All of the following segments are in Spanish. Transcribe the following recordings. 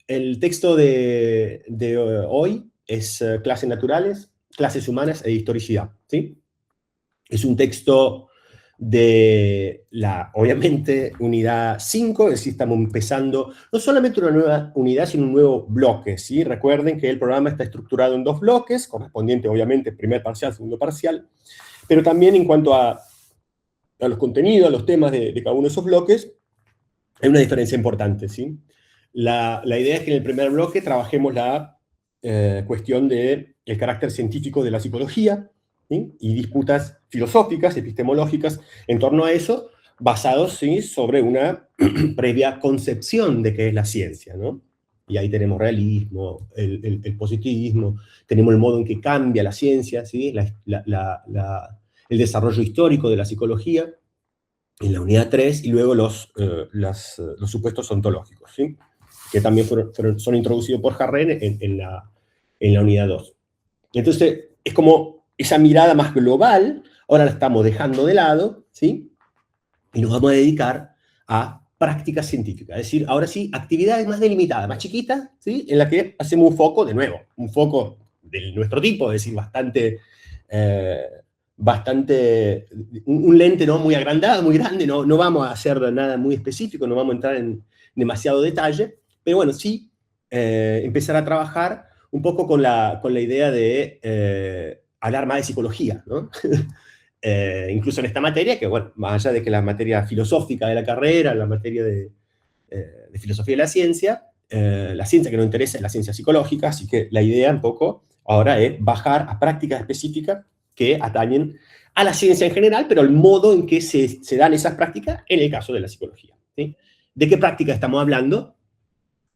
El texto de hoy es Clases Naturales, Clases Humanas e Historicidad, ¿sí? Es un texto de obviamente, unidad 5, es decir, estamos empezando no solamente una nueva unidad, sino un nuevo bloque, ¿sí? Recuerden que el programa está estructurado en 2 bloques, correspondiente, obviamente, primer parcial, segundo parcial, pero también en cuanto a los contenidos, a los temas de cada uno de esos bloques, hay una diferencia importante, ¿sí? La idea es que en el primer bloque trabajemos la cuestión del carácter científico de la psicología, ¿sí? Y disputas filosóficas, epistemológicas, en torno a eso, basados, ¿sí?, sobre una previa concepción de qué es la ciencia, ¿no? Y ahí tenemos realismo, el positivismo, tenemos el modo en que cambia la ciencia, ¿sí? El desarrollo histórico de la psicología, en la unidad 3, y luego los supuestos ontológicos, ¿sí?, que también son introducidos por Harren en la unidad 2. Entonces, es como esa mirada más global, ahora la estamos dejando de lado, ¿sí?, y nos vamos a dedicar a prácticas científicas, es decir, ahora sí, actividades más delimitadas, más chiquitas, ¿sí?, en la que hacemos un foco, de nuevo, un foco de nuestro tipo, es decir, un lente, ¿no?, muy agrandado, muy grande, no vamos a hacer nada muy específico, no vamos a entrar en demasiado detalle, pero bueno, sí empezar a trabajar un poco con la idea de hablar más de psicología, ¿no? Incluso en esta materia, que bueno, más allá de que la materia filosófica de la carrera, la materia de filosofía de la ciencia que nos interesa es la ciencia psicológica, así que la idea un poco ahora es bajar a prácticas específicas que atañen a la ciencia en general, pero el modo en que se dan esas prácticas en el caso de la psicología, ¿sí? ¿De qué práctica estamos hablando?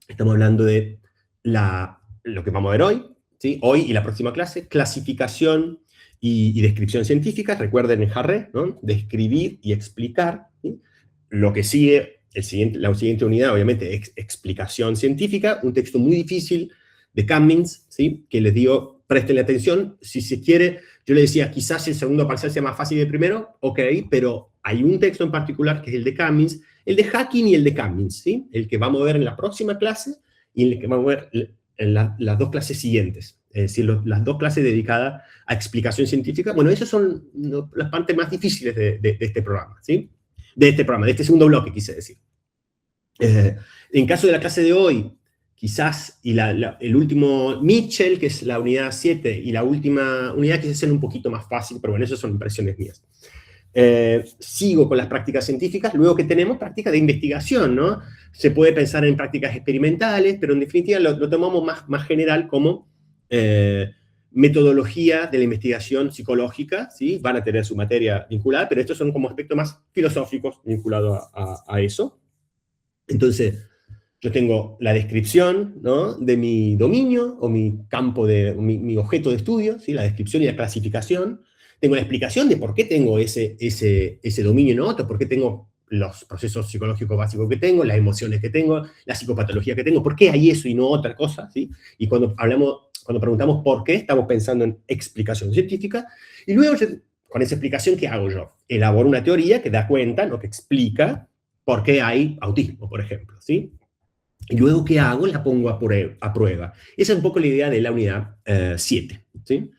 Estamos hablando de lo que vamos a ver hoy, ¿sí?, hoy y la próxima clase, clasificación y descripción científica. Recuerden en Harre, ¿no?, describir y explicar, ¿sí? Lo que sigue, la siguiente unidad, obviamente, es explicación científica, un texto muy difícil de Cummings, ¿sí?, que les digo, presten atención, si se quiere, yo les decía, quizás el segundo parcial sea más fácil que el primero, ok, pero hay un texto en particular que es el de Cummings, el de Hacking y el de Cummings, ¿sí?, el que vamos a ver en la próxima clase y el que vamos a ver en las 2 clases siguientes, es decir, las 2 clases dedicadas a explicación científica. Bueno, esas son las partes más difíciles de este programa, ¿sí? De este segundo bloque, quise decir. En caso de la clase de hoy, quizás, y el último Mitchell, que es la unidad 7, y la última unidad quizás sea un poquito más fácil, pero bueno, esas son impresiones mías. Sigo con las prácticas científicas, luego que tenemos prácticas de investigación, ¿no? Se puede pensar en prácticas experimentales, pero en definitiva lo tomamos más general como metodología de la investigación psicológica, ¿sí? Van a tener su materia vinculada, pero estos son como aspectos más filosóficos vinculados a eso. Entonces, yo tengo la descripción, ¿no?, de mi dominio, o mi campo mi objeto de estudio, ¿sí?, la descripción y la clasificación. Tengo la explicación de por qué tengo ese dominio y no otro, por qué tengo los procesos psicológicos básicos que tengo, las emociones que tengo, la psicopatología que tengo, por qué hay eso y no otra cosa, ¿sí? Y cuando preguntamos por qué, estamos pensando en explicación científica, y luego, con esa explicación, ¿qué hago yo? Elaboro una teoría que da cuenta, ¿no?, que explica por qué hay autismo, por ejemplo, ¿sí? Y luego, ¿qué hago? La pongo a prueba. Esa es un poco la idea de la unidad 7, ¿sí?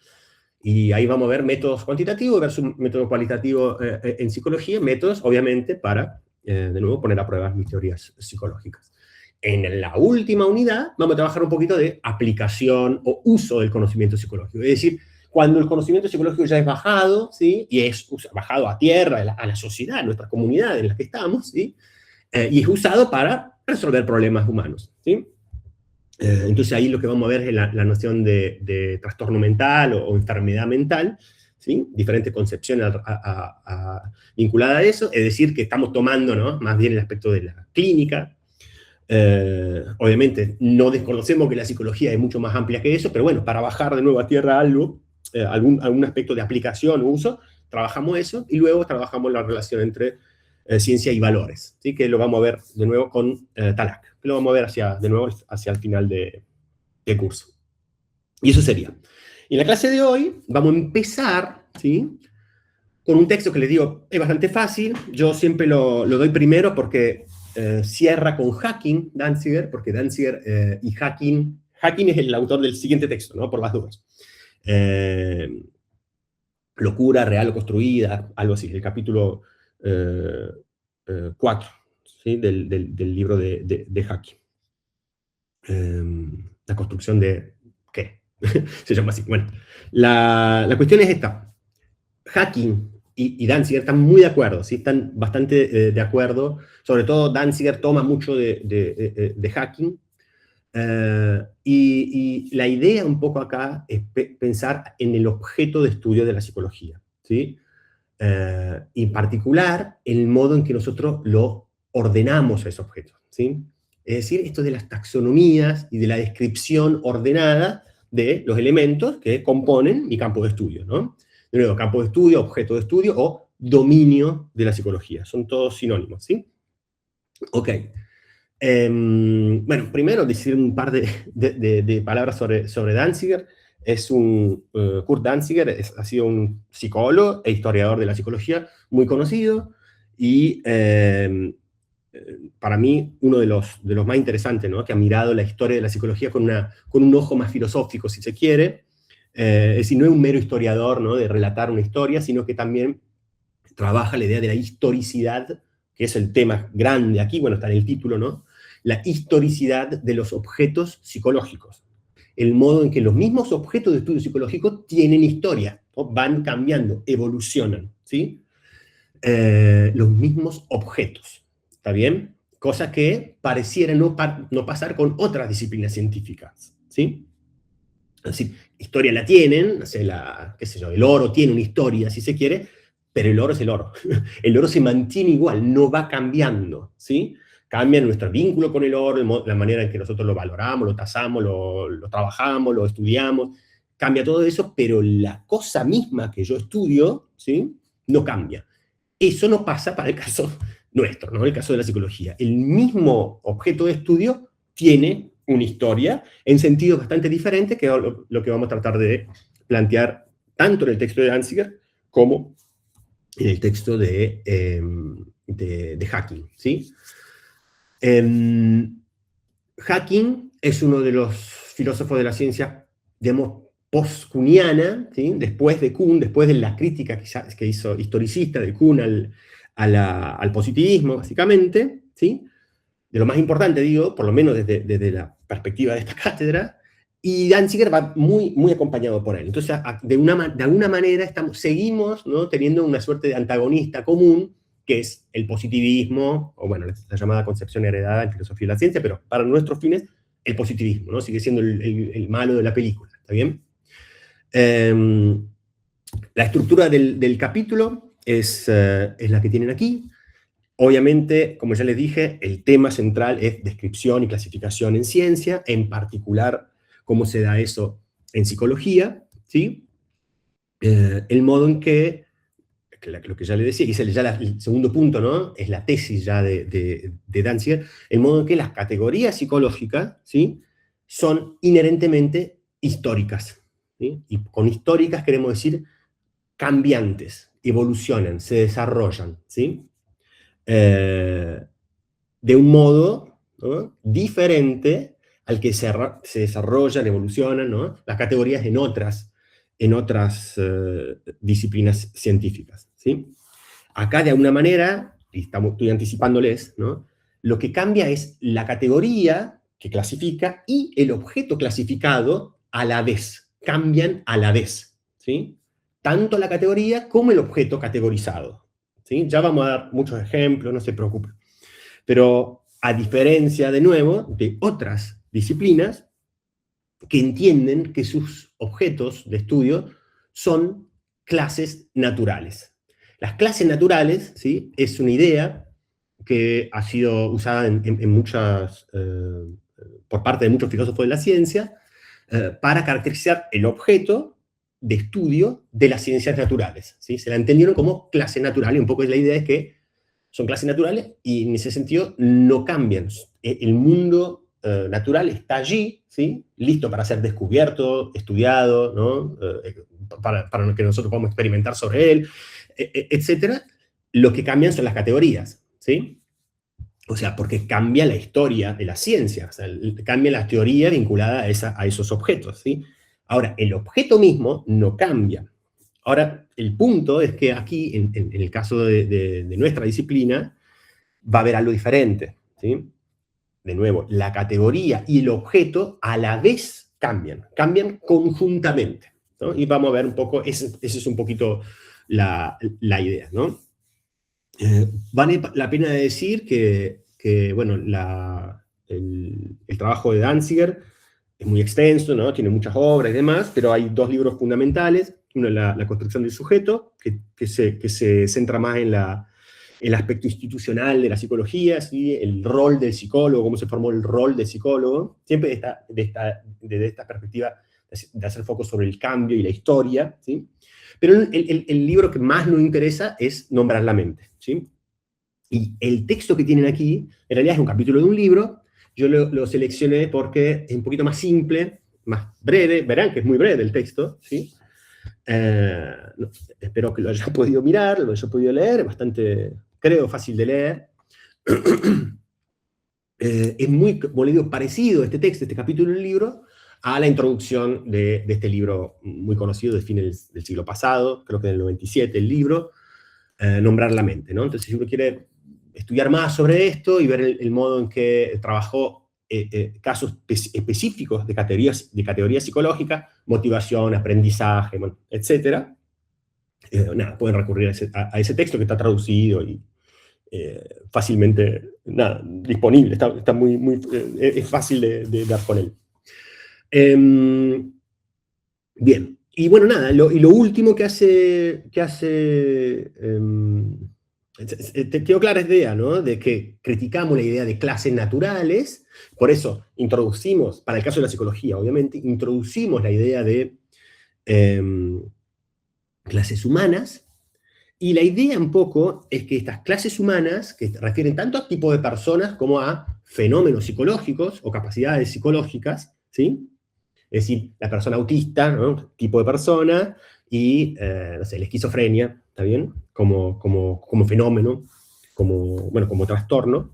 Y ahí vamos a ver métodos cuantitativos versus métodos cualitativos en psicología, métodos, obviamente, para, de nuevo, poner a prueba mis teorías psicológicas. En la última unidad vamos a trabajar un poquito de aplicación o uso del conocimiento psicológico. Es decir, cuando el conocimiento psicológico ya es bajado, ¿sí?, y es bajado a tierra, a la sociedad, a nuestra comunidad en la que estamos, ¿sí?, y es usado para resolver problemas humanos, ¿sí? Entonces ahí lo que vamos a ver es la noción de trastorno mental o enfermedad mental, ¿sí?, diferentes concepciones vinculadas a eso, es decir, que estamos tomando, ¿no?, más bien el aspecto de la clínica. Obviamente no desconocemos que la psicología es mucho más amplia que eso, pero bueno, para bajar de nuevo a tierra algún aspecto de aplicación o uso, trabajamos eso, y luego trabajamos la relación entre ciencia y valores, ¿sí?, que lo vamos a ver de nuevo con Talak, que lo vamos a ver de nuevo hacia el final del curso. Y eso sería. Y en la clase de hoy vamos a empezar, ¿sí?, con un texto que les digo es bastante fácil. Yo siempre lo doy primero porque cierra con Hacking, Danziger, porque Danziger y Hacking es el autor del siguiente texto, ¿no? Por las dudas. Locura real o construida, algo así, el capítulo 4, ¿sí? del libro de Hacking. La construcción de... ¿qué? Se llama así. Bueno, la cuestión es esta. Hacking y Danziger están muy de acuerdo, ¿sí? Están bastante de acuerdo. Sobre todo Danziger toma mucho de Hacking. Y la idea un poco acá es pensar en el objeto de estudio de la psicología, ¿sí? Y en particular, el modo en que nosotros lo ordenamos a ese objeto, ¿sí? Es decir, esto de las taxonomías y de la descripción ordenada de los elementos que componen mi campo de estudio, ¿no? De nuevo, campo de estudio, objeto de estudio o dominio de la psicología. Son todos sinónimos, ¿sí? Ok. Bueno, primero decir un par de palabras sobre Danziger. Kurt Danziger ha sido un psicólogo e historiador de la psicología muy conocido y para mí uno de los más interesantes, ¿no? Que ha mirado la historia de la psicología con un ojo más filosófico, si se quiere. Es decir, no es un mero historiador, ¿no? De relatar una historia, sino que también trabaja la idea de la historicidad, que es el tema grande aquí, bueno, está en el título, ¿no? La historicidad de los objetos psicológicos. El modo en que los mismos objetos de estudio psicológico tienen historia, ¿no? Van cambiando, evolucionan, ¿sí? Los mismos objetos, ¿está bien? Cosa que pareciera no pasar con otras disciplinas científicas, ¿sí? Es decir, historia la tienen, o sea, qué sé yo, el oro tiene una historia, si se quiere, pero el oro es el oro. El oro se mantiene igual, no va cambiando, ¿sí? Cambia nuestro vínculo con el oro, la manera en que nosotros lo valoramos, lo tasamos, lo trabajamos, lo estudiamos, cambia todo eso, pero la cosa misma que yo estudio, ¿sí? No cambia. Eso no pasa para el caso nuestro, ¿no? El caso de la psicología. El mismo objeto de estudio tiene una historia en sentidos bastante diferentes, que es lo que vamos a tratar de plantear tanto en el texto de Danziger como en el texto de Hacking, ¿sí? Hacking es uno de los filósofos de la ciencia, digamos, post-kuhniana, ¿sí? Después de Kuhn, después de la crítica que hizo historicista de Kuhn al positivismo, básicamente, ¿sí? De lo más importante, digo, por lo menos desde la perspectiva de esta cátedra, y Danziger va muy, muy acompañado por él. Entonces, de alguna manera seguimos, ¿no? Teniendo una suerte de antagonista común, que es el positivismo, o bueno, la llamada concepción heredada en filosofía de la ciencia, pero para nuestros fines, el positivismo, ¿no? Sigue siendo el malo de la película, ¿está bien? La estructura del capítulo es la que tienen aquí. Obviamente, como ya les dije, el tema central es descripción y clasificación en ciencia, en particular cómo se da eso en psicología, ¿sí? El modo en que, lo que ya les decía, y es el segundo punto, ¿no? Es la tesis ya de Danziger, el modo en que las categorías psicológicas, ¿sí? Son inherentemente históricas, ¿sí? Y con históricas queremos decir cambiantes, evolucionan, se desarrollan, ¿sí? De un modo, ¿no? Diferente al que se desarrollan, evolucionan, ¿no? Las categorías en otras disciplinas científicas, ¿sí? Acá, de alguna manera, y estoy anticipándoles, ¿no? Lo que cambia es la categoría que clasifica y el objeto clasificado a la vez. Cambian a la vez, ¿sí? Tanto la categoría como el objeto categorizado, ¿sí? Ya vamos a dar muchos ejemplos, no se preocupen. Pero a diferencia, de nuevo, de otras disciplinas que entienden que sus objetos de estudio son clases naturales. Las clases naturales, ¿sí? Es una idea que ha sido usada por parte de muchos filósofos de la ciencia para caracterizar el objeto de estudio de las ciencias naturales, ¿sí? Se la entendieron como clase natural, y un poco la idea es que son clases naturales y en ese sentido no cambian. El mundo natural está allí, ¿sí? Listo para ser descubierto, estudiado, ¿no? Para que nosotros podamos experimentar sobre él, etc. Lo que cambian son las categorías, ¿sí? O sea, porque cambia la historia de la ciencia, o sea, cambia la teoría vinculada a esos objetos, ¿sí? Ahora, el objeto mismo no cambia. Ahora, el punto es que aquí, en el caso de nuestra disciplina, va a haber algo diferente, ¿sí? De nuevo, la categoría y el objeto a la vez cambian conjuntamente, ¿no? Y vamos a ver un poco, esa es un poquito la idea, ¿no? Vale la pena decir que bueno, el trabajo de Danziger es muy extenso, ¿no? Tiene muchas obras y demás, pero hay dos libros fundamentales. Uno es la construcción del sujeto, que se centra más en el aspecto institucional de la psicología, ¿sí? El rol del psicólogo, cómo se formó el rol del psicólogo, siempre desde esta perspectiva de hacer foco sobre el cambio y la historia, ¿sí? Pero el libro que más nos interesa es Nombrar la mente, ¿sí? Y el texto que tienen aquí, en realidad es un capítulo de un libro, yo lo seleccioné porque es un poquito más simple, más breve, verán que es muy breve el texto, ¿sí? No, espero que lo haya podido mirar, lo haya podido leer, bastante, creo, fácil de leer. Es muy, como le digo, parecido este texto, este capítulo del libro, a la introducción de este libro muy conocido de fines del siglo pasado, creo que del 97, el libro, Nombrar la mente, ¿no? Entonces, si uno quiere estudiar más sobre esto y ver el modo en que trabajó casos específicos de categoría psicológica, motivación, aprendizaje, bueno, etc., nada, pueden recurrir a ese texto que está traducido y fácilmente disponible, está es fácil de dar con él. Bien, y bueno, nada, y lo último que hace te quedó clara esta idea, ¿no? De que criticamos la idea de clases naturales, por eso introducimos, para el caso de la psicología, obviamente, introducimos la idea de clases humanas, y la idea un poco es que estas clases humanas, que refieren tanto a tipo de personas como a fenómenos psicológicos o capacidades psicológicas, ¿sí? Es decir, la persona autista, ¿no? Tipo de persona, y, no sé, la esquizofrenia, ¿está bien? Como fenómeno, bueno, como trastorno.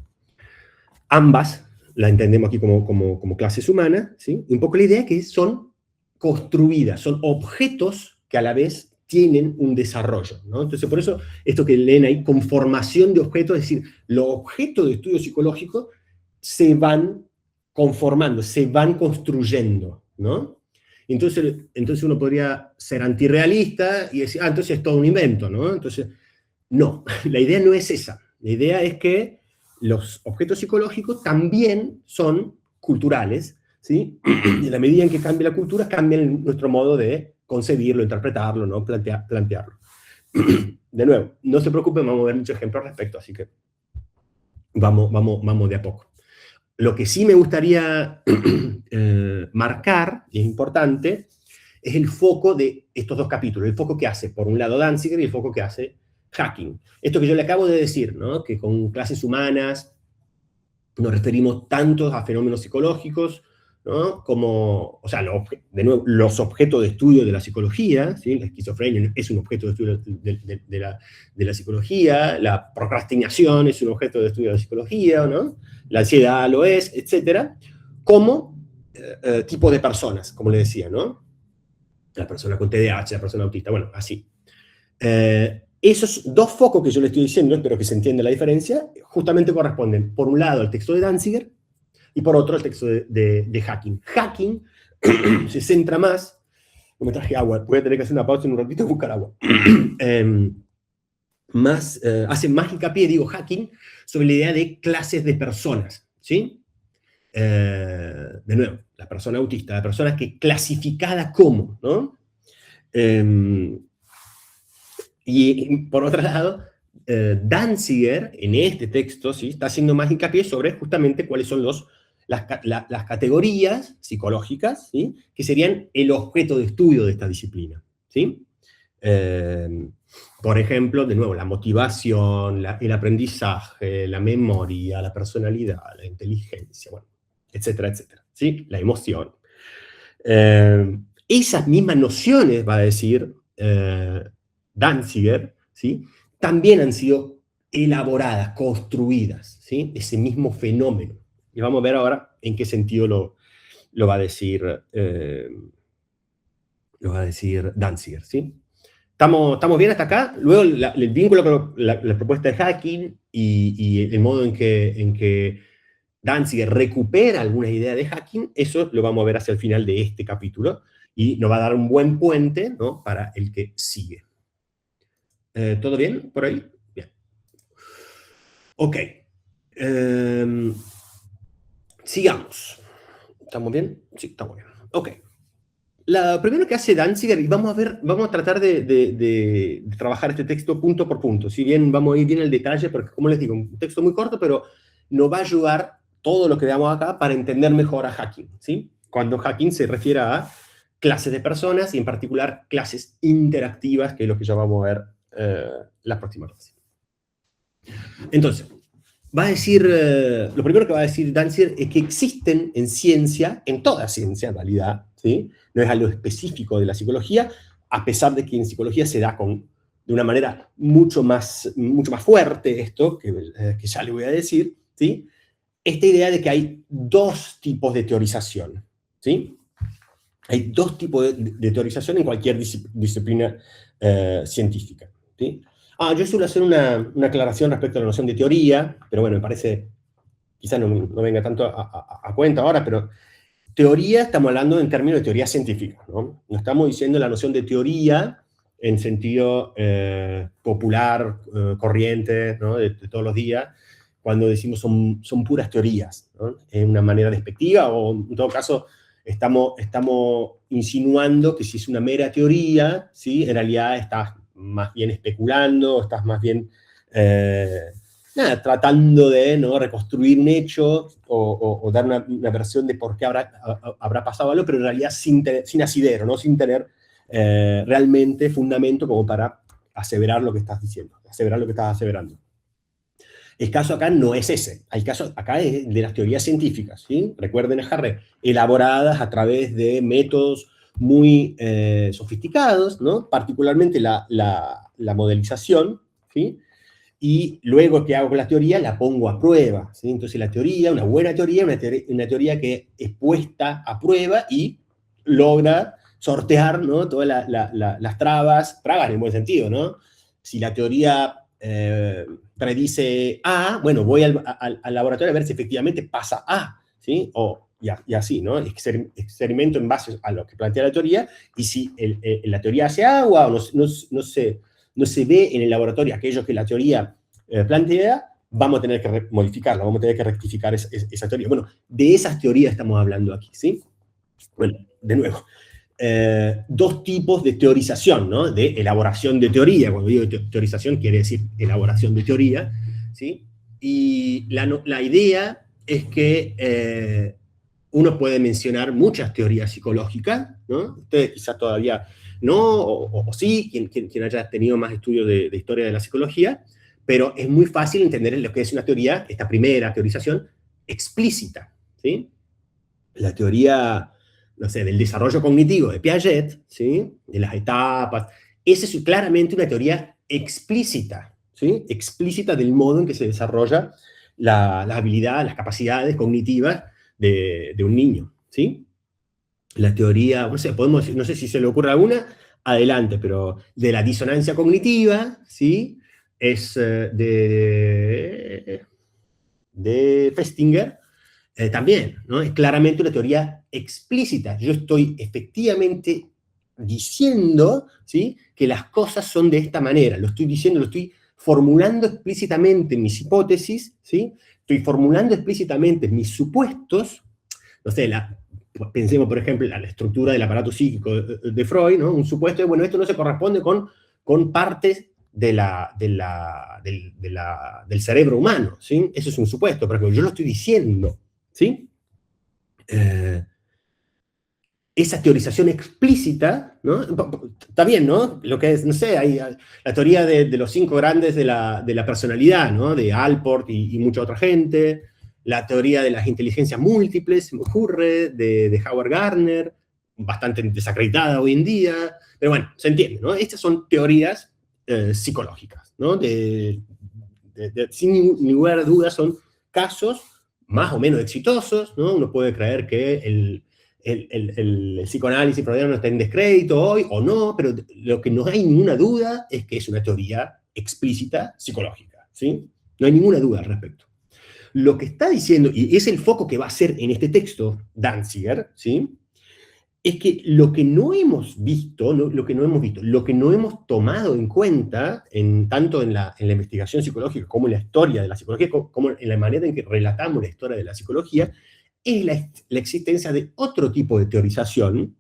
Ambas la entendemos aquí como clases humanas, ¿sí? Y un poco la idea es que son construidas, son objetos que a la vez tienen un desarrollo, ¿no? Entonces, por eso, esto que leen ahí, conformación de objetos, es decir, los objetos de estudio psicológico se van conformando, se van construyendo, ¿no? Entonces uno podría ser antirrealista y decir, entonces es todo un invento, ¿no? Entonces, no, la idea no es esa. La idea es que los objetos psicológicos también son culturales, ¿sí? Y en la medida en que cambia la cultura, cambia nuestro modo de concebirlo, interpretarlo, ¿no? Plantearlo. De nuevo, no se preocupen, vamos a ver muchos ejemplos al respecto, así que vamos de a poco. Lo que sí me gustaría marcar, y es importante, es el foco de estos dos capítulos, el foco que hace, por un lado, Danziger y el foco que hace Hacking. Esto que yo le acabo de decir, ¿no? Que con clases humanas nos referimos tanto a fenómenos psicológicos, ¿no? Como, o sea, de nuevo, los objetos de estudio de la psicología, ¿sí? La esquizofrenia es un objeto de estudio de la psicología, la procrastinación es un objeto de estudio de la psicología, ¿no? La ansiedad lo es, etcétera, como tipo de personas, como le decía, ¿no? La persona con TDAH, la persona autista, bueno, así. Esos dos focos que yo le estoy diciendo, espero que se entienda la diferencia, justamente corresponden, por un lado, al texto de Danziger, y por otro, al texto de Hacking. Hacking se centra más, no me traje agua, voy a tener que hacer una pausa en un ratito y buscar agua, hace más hincapié, digo, Hacking, sobre la idea de clases de personas, ¿sí? De nuevo, la persona autista, la persona que clasificada como, ¿no? Y por otro lado, Danziger, en este texto, ¿sí? Está haciendo más hincapié sobre justamente cuáles son las categorías psicológicas, ¿sí? Que serían el objeto de estudio de esta disciplina, ¿sí? Por ejemplo, de nuevo, la motivación, el aprendizaje, la memoria, la personalidad, la inteligencia, bueno, etcétera, etcétera, ¿sí? La emoción. Esas mismas nociones, va a decir Danziger, ¿sí? También han sido elaboradas, construidas, ¿sí? Ese mismo fenómeno. Y vamos a ver ahora en qué sentido lo va a decir, Danziger, ¿sí? ¿Estamos bien hasta acá? Luego el vínculo con la propuesta de Hacking y el modo en que Danziger recupera algunas ideas de Hacking, eso lo vamos a ver hacia el final de este capítulo y nos va a dar un buen puente, ¿no?, para el que sigue. ¿Todo bien por ahí? Bien. Ok. Sigamos. ¿Estamos bien? Sí, estamos bien. Ok. Lo primero que hace Danziger, y vamos a tratar de trabajar este texto punto por punto, si bien vamos a ir bien al detalle, porque como les digo, un texto muy corto, pero nos va a ayudar todo lo que veamos acá para entender mejor a Hacking, ¿sí? Cuando Hacking se refiere a clases de personas y en particular clases interactivas, que es lo que ya vamos a ver la próxima clase. Entonces, va a decir, lo primero que va a decir Danziger es que existen en ciencia, en toda ciencia en realidad, ¿sí? No es algo específico de la psicología, a pesar de que en psicología se da de una manera mucho más fuerte esto, que ya le voy a decir, ¿sí? Esta idea de que hay dos tipos de teorización, ¿sí? Hay dos tipos de teorización en cualquier disciplina científica, ¿sí? Yo suelo hacer una aclaración respecto a la noción de teoría, pero bueno, me parece, quizás no venga tanto a cuenta ahora, pero teoría estamos hablando en términos de teoría científica, ¿no? No estamos diciendo la noción de teoría en sentido popular, corriente, ¿no?, de todos los días, cuando decimos son puras teorías, ¿no? En una manera despectiva, o en todo caso estamos insinuando que si es una mera teoría, ¿sí?, en realidad estás más bien especulando, estás más bien tratando de, ¿no?, reconstruir un hecho o dar una versión de por qué habrá pasado algo, pero en realidad sin asidero, ¿no?, sin tener realmente fundamento como para aseverar lo que estás diciendo, aseverar lo que estás aseverando. El caso acá no es ese, el caso acá es de las teorías científicas, ¿sí? Recuerden a Harry, elaboradas a través de métodos muy sofisticados, ¿no? Particularmente la modelización, ¿sí? Y luego que hago con la teoría, la pongo a prueba, ¿sí? Entonces la teoría, una buena teoría, una teoría que es puesta a prueba y logra sortear, ¿no?, todas las trabas en buen sentido, ¿no? Si la teoría predice A, bueno, voy al laboratorio a ver si efectivamente pasa A, ¿sí? Y así, ¿no? Experimento en base a lo que plantea la teoría, y si la teoría hace agua o no se ve en el laboratorio aquello que la teoría plantea, vamos a tener que modificarla, vamos a tener que rectificar esa teoría. Bueno, de esas teorías estamos hablando aquí, ¿sí? Bueno, de nuevo, dos tipos de teorización, ¿no? De elaboración de teoría. Cuando digo teorización quiere decir elaboración de teoría, ¿sí? Y la idea es que uno puede mencionar muchas teorías psicológicas, ¿no? Ustedes quizás todavía no, o sí, quien haya tenido más estudios de historia de la psicología, pero es muy fácil entender lo que es una teoría, esta primera teorización, explícita, ¿sí? La teoría, no sé, del desarrollo cognitivo de Piaget, ¿sí?, de las etapas, esa es claramente una teoría explícita, ¿sí?, explícita del modo en que se desarrolla las habilidades, las capacidades cognitivas de un niño, ¿sí? La teoría, no sé, no sé si se le ocurre alguna, adelante, pero de la disonancia cognitiva, ¿sí?, es de Festinger, también, ¿no? Es claramente una teoría explícita. Yo estoy efectivamente diciendo, ¿sí?, que las cosas son de esta manera. Lo estoy diciendo, lo estoy formulando explícitamente mis hipótesis, ¿sí? Estoy formulando explícitamente mis supuestos. No sé, pensemos, por ejemplo, en la estructura del aparato psíquico de Freud, ¿no? Un supuesto de, bueno, esto no se corresponde con partes del cerebro humano, ¿sí? Eso es un supuesto, pero yo lo estoy diciendo, ¿sí? Esa teorización explícita, ¿no? Está bien, ¿no? Lo que es, no sé, hay la teoría de los 5 grandes de la personalidad, ¿no? De Allport y mucha otra gente, la teoría de las inteligencias múltiples, se me ocurre, de Howard Gardner, bastante desacreditada hoy en día, pero bueno, se entiende, ¿no? Estas son teorías psicológicas, ¿no? sin lugar a dudas son casos más o menos exitosos, ¿no? Uno puede creer que el psicoanálisis freudiano está en descrédito hoy o no, pero lo que no hay ninguna duda es que es una teoría explícita psicológica, ¿sí? No hay ninguna duda al respecto. Lo que está diciendo, y es el foco que va a hacer en este texto Danziger, ¿sí? Es que lo que no hemos visto, lo que no hemos tomado en cuenta, tanto en la investigación psicológica como en la historia de la psicología, como en la manera en que relatamos la historia de la psicología, es la existencia de otro tipo de teorización,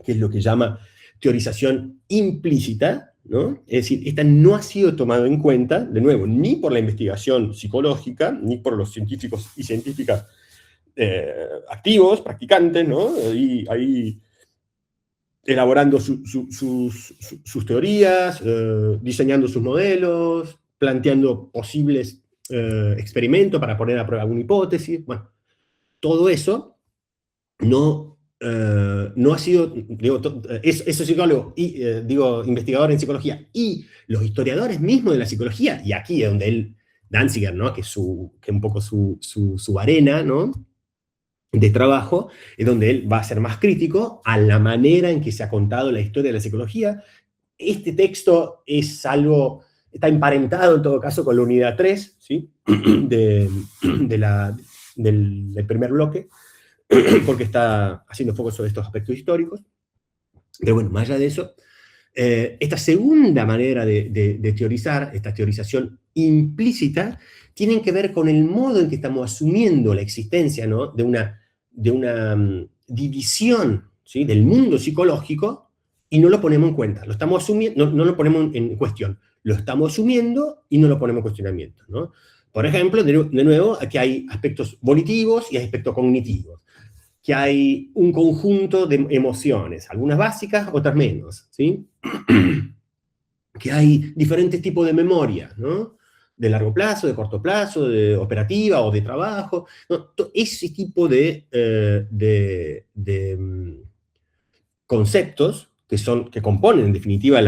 que es lo que llama teorización implícita, ¿no? Es decir, esta no ha sido tomada en cuenta, de nuevo, ni por la investigación psicológica, ni por los científicos y científicas activos, practicantes, ¿no? Y ahí elaborando sus teorías, diseñando sus modelos, planteando posibles experimentos para poner a prueba alguna hipótesis. Bueno, todo eso no ha sido, digo, esos psicólogos, investigadores en psicología, y los historiadores mismos de la psicología, y aquí es donde Danziger, ¿no? que es un poco su arena, ¿no? de trabajo, es donde él va a ser más crítico a la manera en que se ha contado la historia de la psicología. Este texto está emparentado en todo caso con la unidad 3, ¿sí? del primer bloque, porque está haciendo foco sobre estos aspectos históricos. Pero bueno, más allá de eso, esta segunda manera de teorizar, esta teorización implícita, tienen que ver con el modo en que estamos asumiendo la existencia, ¿no? de una división, ¿sí? del mundo psicológico, y no lo ponemos en cuenta, lo estamos asumiendo, no lo ponemos en cuestión, lo estamos asumiendo y no lo ponemos en cuestionamiento, ¿no? Por ejemplo, de nuevo, aquí hay aspectos volitivos y aspectos cognitivos, que hay un conjunto de emociones, algunas básicas, otras menos, ¿sí? que hay diferentes tipos de memoria, ¿no? De largo plazo, de corto plazo, de operativa o de trabajo, ¿no? Ese tipo de conceptos que componen en definitiva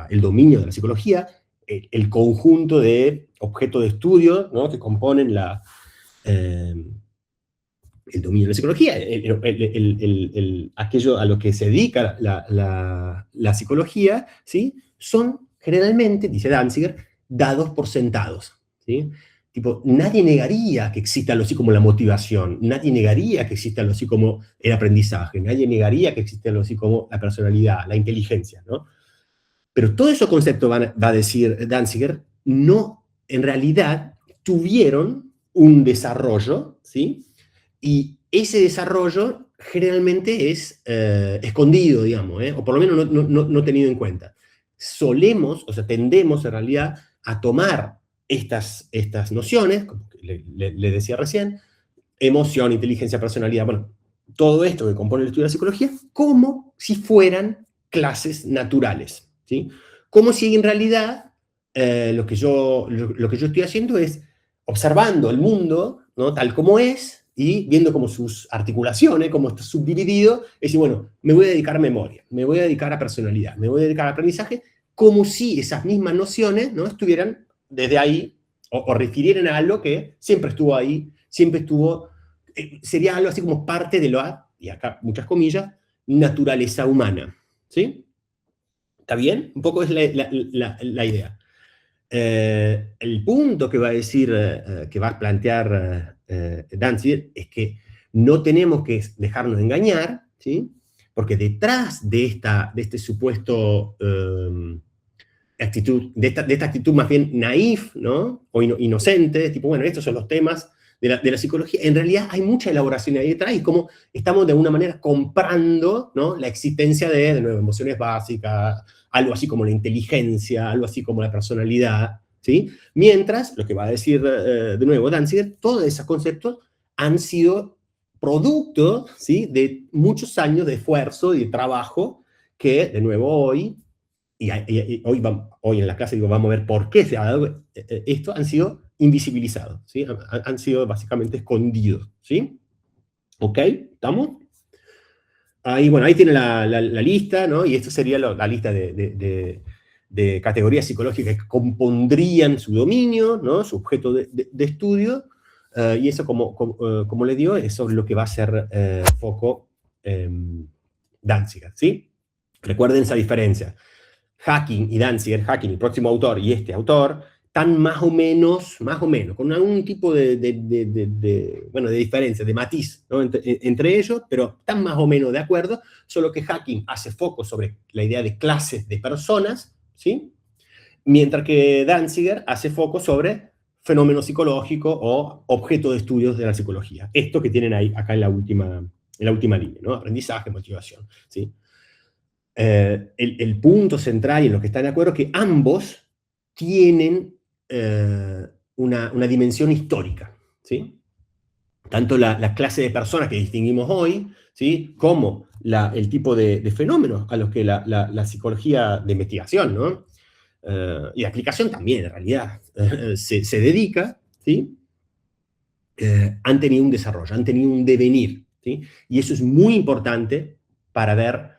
el dominio de la psicología, el conjunto de objetos de estudio, ¿no? que componen el dominio de la psicología, aquello a lo que se dedica la psicología, ¿sí? son generalmente, dice Danziger, dados por sentados, ¿sí? Tipo, nadie negaría que exista algo así como la motivación, nadie negaría que exista algo así como el aprendizaje, nadie negaría que exista algo así como la personalidad, la inteligencia, ¿no? Pero todos esos conceptos, va a decir Danziger, no, en realidad, tuvieron un desarrollo, ¿sí? Y ese desarrollo generalmente es escondido, digamos, o por lo menos no tenido en cuenta. Tendemos en realidad a tomar estas nociones, como le decía recién, emoción, inteligencia, personalidad, bueno, todo esto que compone el estudio de la psicología, como si fueran clases naturales, ¿sí? Como si en realidad lo que yo estoy haciendo es observando el mundo, ¿no? tal como es, y viendo como sus articulaciones, cómo está subdividido, es decir, bueno, me voy a dedicar a memoria, me voy a dedicar a personalidad, me voy a dedicar a aprendizaje, como si esas mismas nociones, ¿no? estuvieran desde ahí, o refirieran a algo que siempre estuvo ahí, siempre estuvo, sería algo así como parte de la, y acá muchas comillas, naturaleza humana, ¿sí? ¿Está bien? Un poco es la idea. El punto que va a decir, que va a plantear Danziger, es que no tenemos que dejarnos engañar, ¿sí? Porque detrás de este supuesto actitud, de esta actitud más bien naif, ¿no? O inocente, tipo, bueno, estos son los temas de la psicología, en realidad hay mucha elaboración ahí detrás, y como estamos de alguna manera comprando, ¿no? la existencia de nuevo, emociones básicas, algo así como la inteligencia, algo así como la personalidad, ¿sí? Mientras, lo que va a decir de nuevo Danziger, todos esos conceptos han sido producto, ¿sí? de muchos años de esfuerzo y de trabajo que, de nuevo, hoy hoy en la clase vamos a ver por qué se ha dado esto, han sido invisibilizados, ¿sí? Han sido básicamente escondidos, ¿sí? ¿Ok? ¿Estamos? Ahí, bueno, ahí tiene la lista, ¿no? Y esto sería la lista de de categorías psicológicas que compondrían su dominio, ¿no? Su objeto de estudio, y eso, como le digo, es sobre lo que va a ser foco Danziger, ¿sí? Recuerden esa diferencia. Hacking y Danziger, Hacking, el próximo autor, y este autor, están más o menos, con algún tipo bueno, de diferencia, de matiz, ¿no? entre ellos, pero están más o menos de acuerdo, solo que Hacking hace foco sobre la idea de clases de personas, ¿sí? Mientras que Danziger hace foco sobre fenómeno psicológico o objeto de estudios de la psicología. Esto que tienen ahí, acá en la última línea, ¿no? Aprendizaje, motivación, ¿sí? El punto central y en lo que están de acuerdo es que ambos tienen una dimensión histórica, ¿sí? Tanto la clase de personas que distinguimos hoy, ¿sí? Como el tipo de fenómenos a los que la psicología de investigación, ¿no? Y de aplicación también, en realidad, se dedica, ¿sí? Han tenido un desarrollo, han tenido un devenir, ¿sí? Y eso es muy importante para ver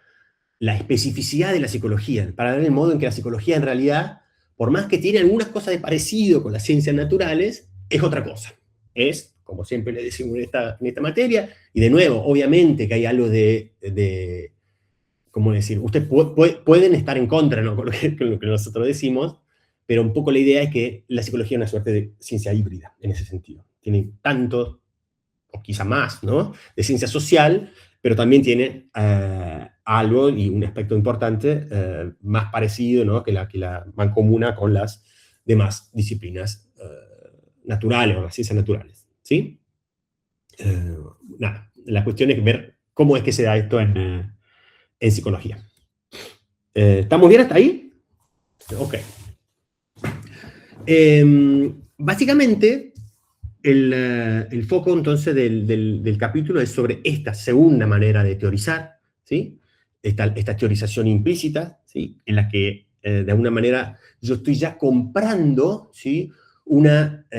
la especificidad de la psicología, para ver el modo en que la psicología en realidad, por más que tiene algunas cosas de parecido con las ciencias naturales, es otra cosa. Es, como siempre le decimos en esta materia, y de nuevo, obviamente que hay algo ¿cómo decir? Ustedes pueden estar en contra, ¿no? con lo que nosotros decimos, pero un poco la idea es que la psicología es una suerte de ciencia híbrida, en ese sentido. Tiene tanto, o quizá más, ¿no? De ciencia social, pero también tiene algo y un aspecto importante más parecido, ¿no? que la mancomuna con las demás disciplinas naturales o las ciencias naturales, ¿sí? Nada, la cuestión es ver cómo es que se da esto en psicología. ¿Estamos bien hasta ahí? Ok. Básicamente, el foco entonces del capítulo es sobre esta segunda manera de teorizar, ¿sí? Esta teorización implícita, ¿sí? En la que de alguna manera yo estoy ya comprando, ¿sí? una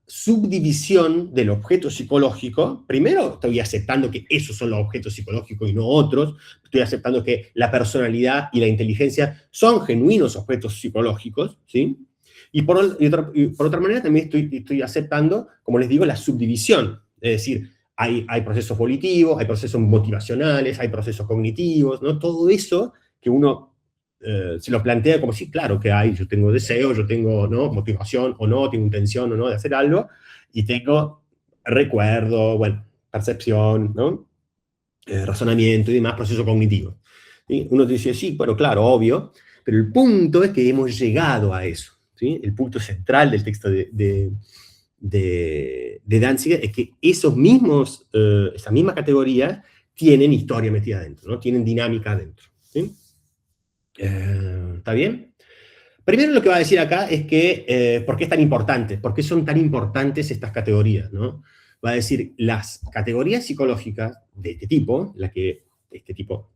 subdivisión del objeto psicológico. Primero estoy aceptando que esos son los objetos psicológicos y no otros, estoy aceptando que la personalidad y la inteligencia son genuinos objetos psicológicos, ¿sí? Y por otra manera también estoy aceptando, como les digo, la subdivisión. Es decir, hay procesos volitivos, hay procesos motivacionales, hay procesos cognitivos, ¿no? Todo eso que uno se lo plantea como, sí, claro que hay, yo tengo deseo, yo tengo, ¿no? motivación o no, tengo intención o no de hacer algo, y tengo recuerdo, bueno, percepción, ¿no? Razonamiento y demás, proceso cognitivo. ¿Sí? Uno dice, sí, bueno, claro, obvio, pero el punto es que hemos llegado a eso. ¿Sí? El punto central del texto de Danziger es que esas mismas categorías tienen historia metida adentro, ¿no? Tienen dinámica adentro. ¿Sí? ¿Está bien? Primero lo que va a decir acá es que, ¿por qué es tan importante? ¿Por qué son tan importantes estas categorías? ¿No? Va a decir, las categorías psicológicas de este tipo,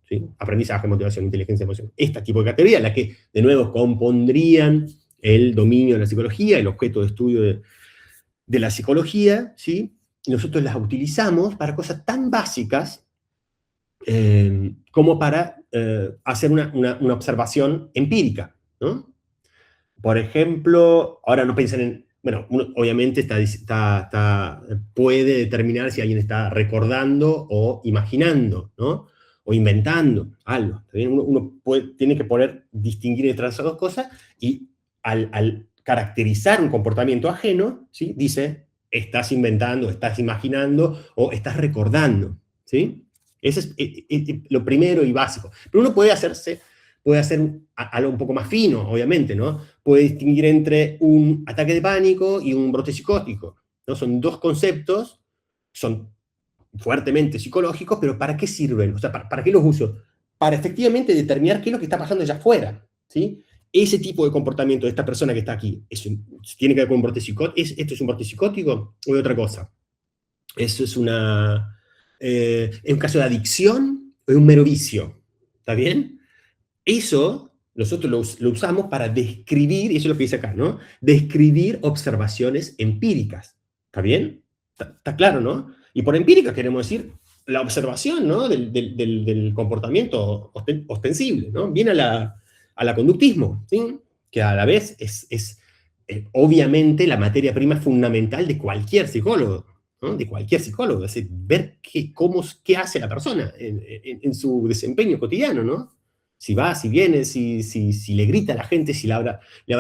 ¿sí? Aprendizaje, motivación, inteligencia, emoción, este tipo de categorías, las que, de nuevo, compondrían el dominio de la psicología, el objeto de estudio de la psicología, ¿sí? Y nosotros las utilizamos para cosas tan básicas como para hacer una observación empírica, ¿no? Por ejemplo, ahora no piensen en, bueno, uno obviamente puede determinar si alguien está recordando o imaginando, ¿no? O inventando algo. Uno tiene que poder distinguir entre esas dos cosas y al caracterizar un comportamiento ajeno, ¿sí? Dice, estás inventando, estás imaginando o estás recordando, ¿sí? Ese es lo primero y básico. Pero uno puede hacer algo un poco más fino, obviamente, ¿no? Puede distinguir entre un ataque de pánico y un brote psicótico, ¿no? Son dos conceptos, son fuertemente psicológicos, pero ¿para qué sirven? O sea, ¿para qué los uso? Para efectivamente determinar qué es lo que está pasando allá afuera, ¿sí? Ese tipo de comportamiento de esta persona que está aquí, ¿tiene que ver con un brote psicótico? ¿Esto es un brote psicótico o es otra cosa? Eso es ¿es un caso de adicción o es un mero vicio? ¿Está bien? Eso nosotros lo usamos para describir, y eso es lo que dice acá, ¿no? Describir observaciones empíricas. ¿Está bien? ¿Está claro, no? Y por empírica queremos decir la observación, ¿no? del comportamiento ostensible, ¿no? Viene la conductismo, ¿sí? Que a la vez es obviamente la materia prima fundamental de cualquier psicólogo, ¿no? De cualquier psicólogo, es decir, ver qué hace la persona en su desempeño cotidiano, ¿no? Si va, si viene, si le grita a la gente, si le habla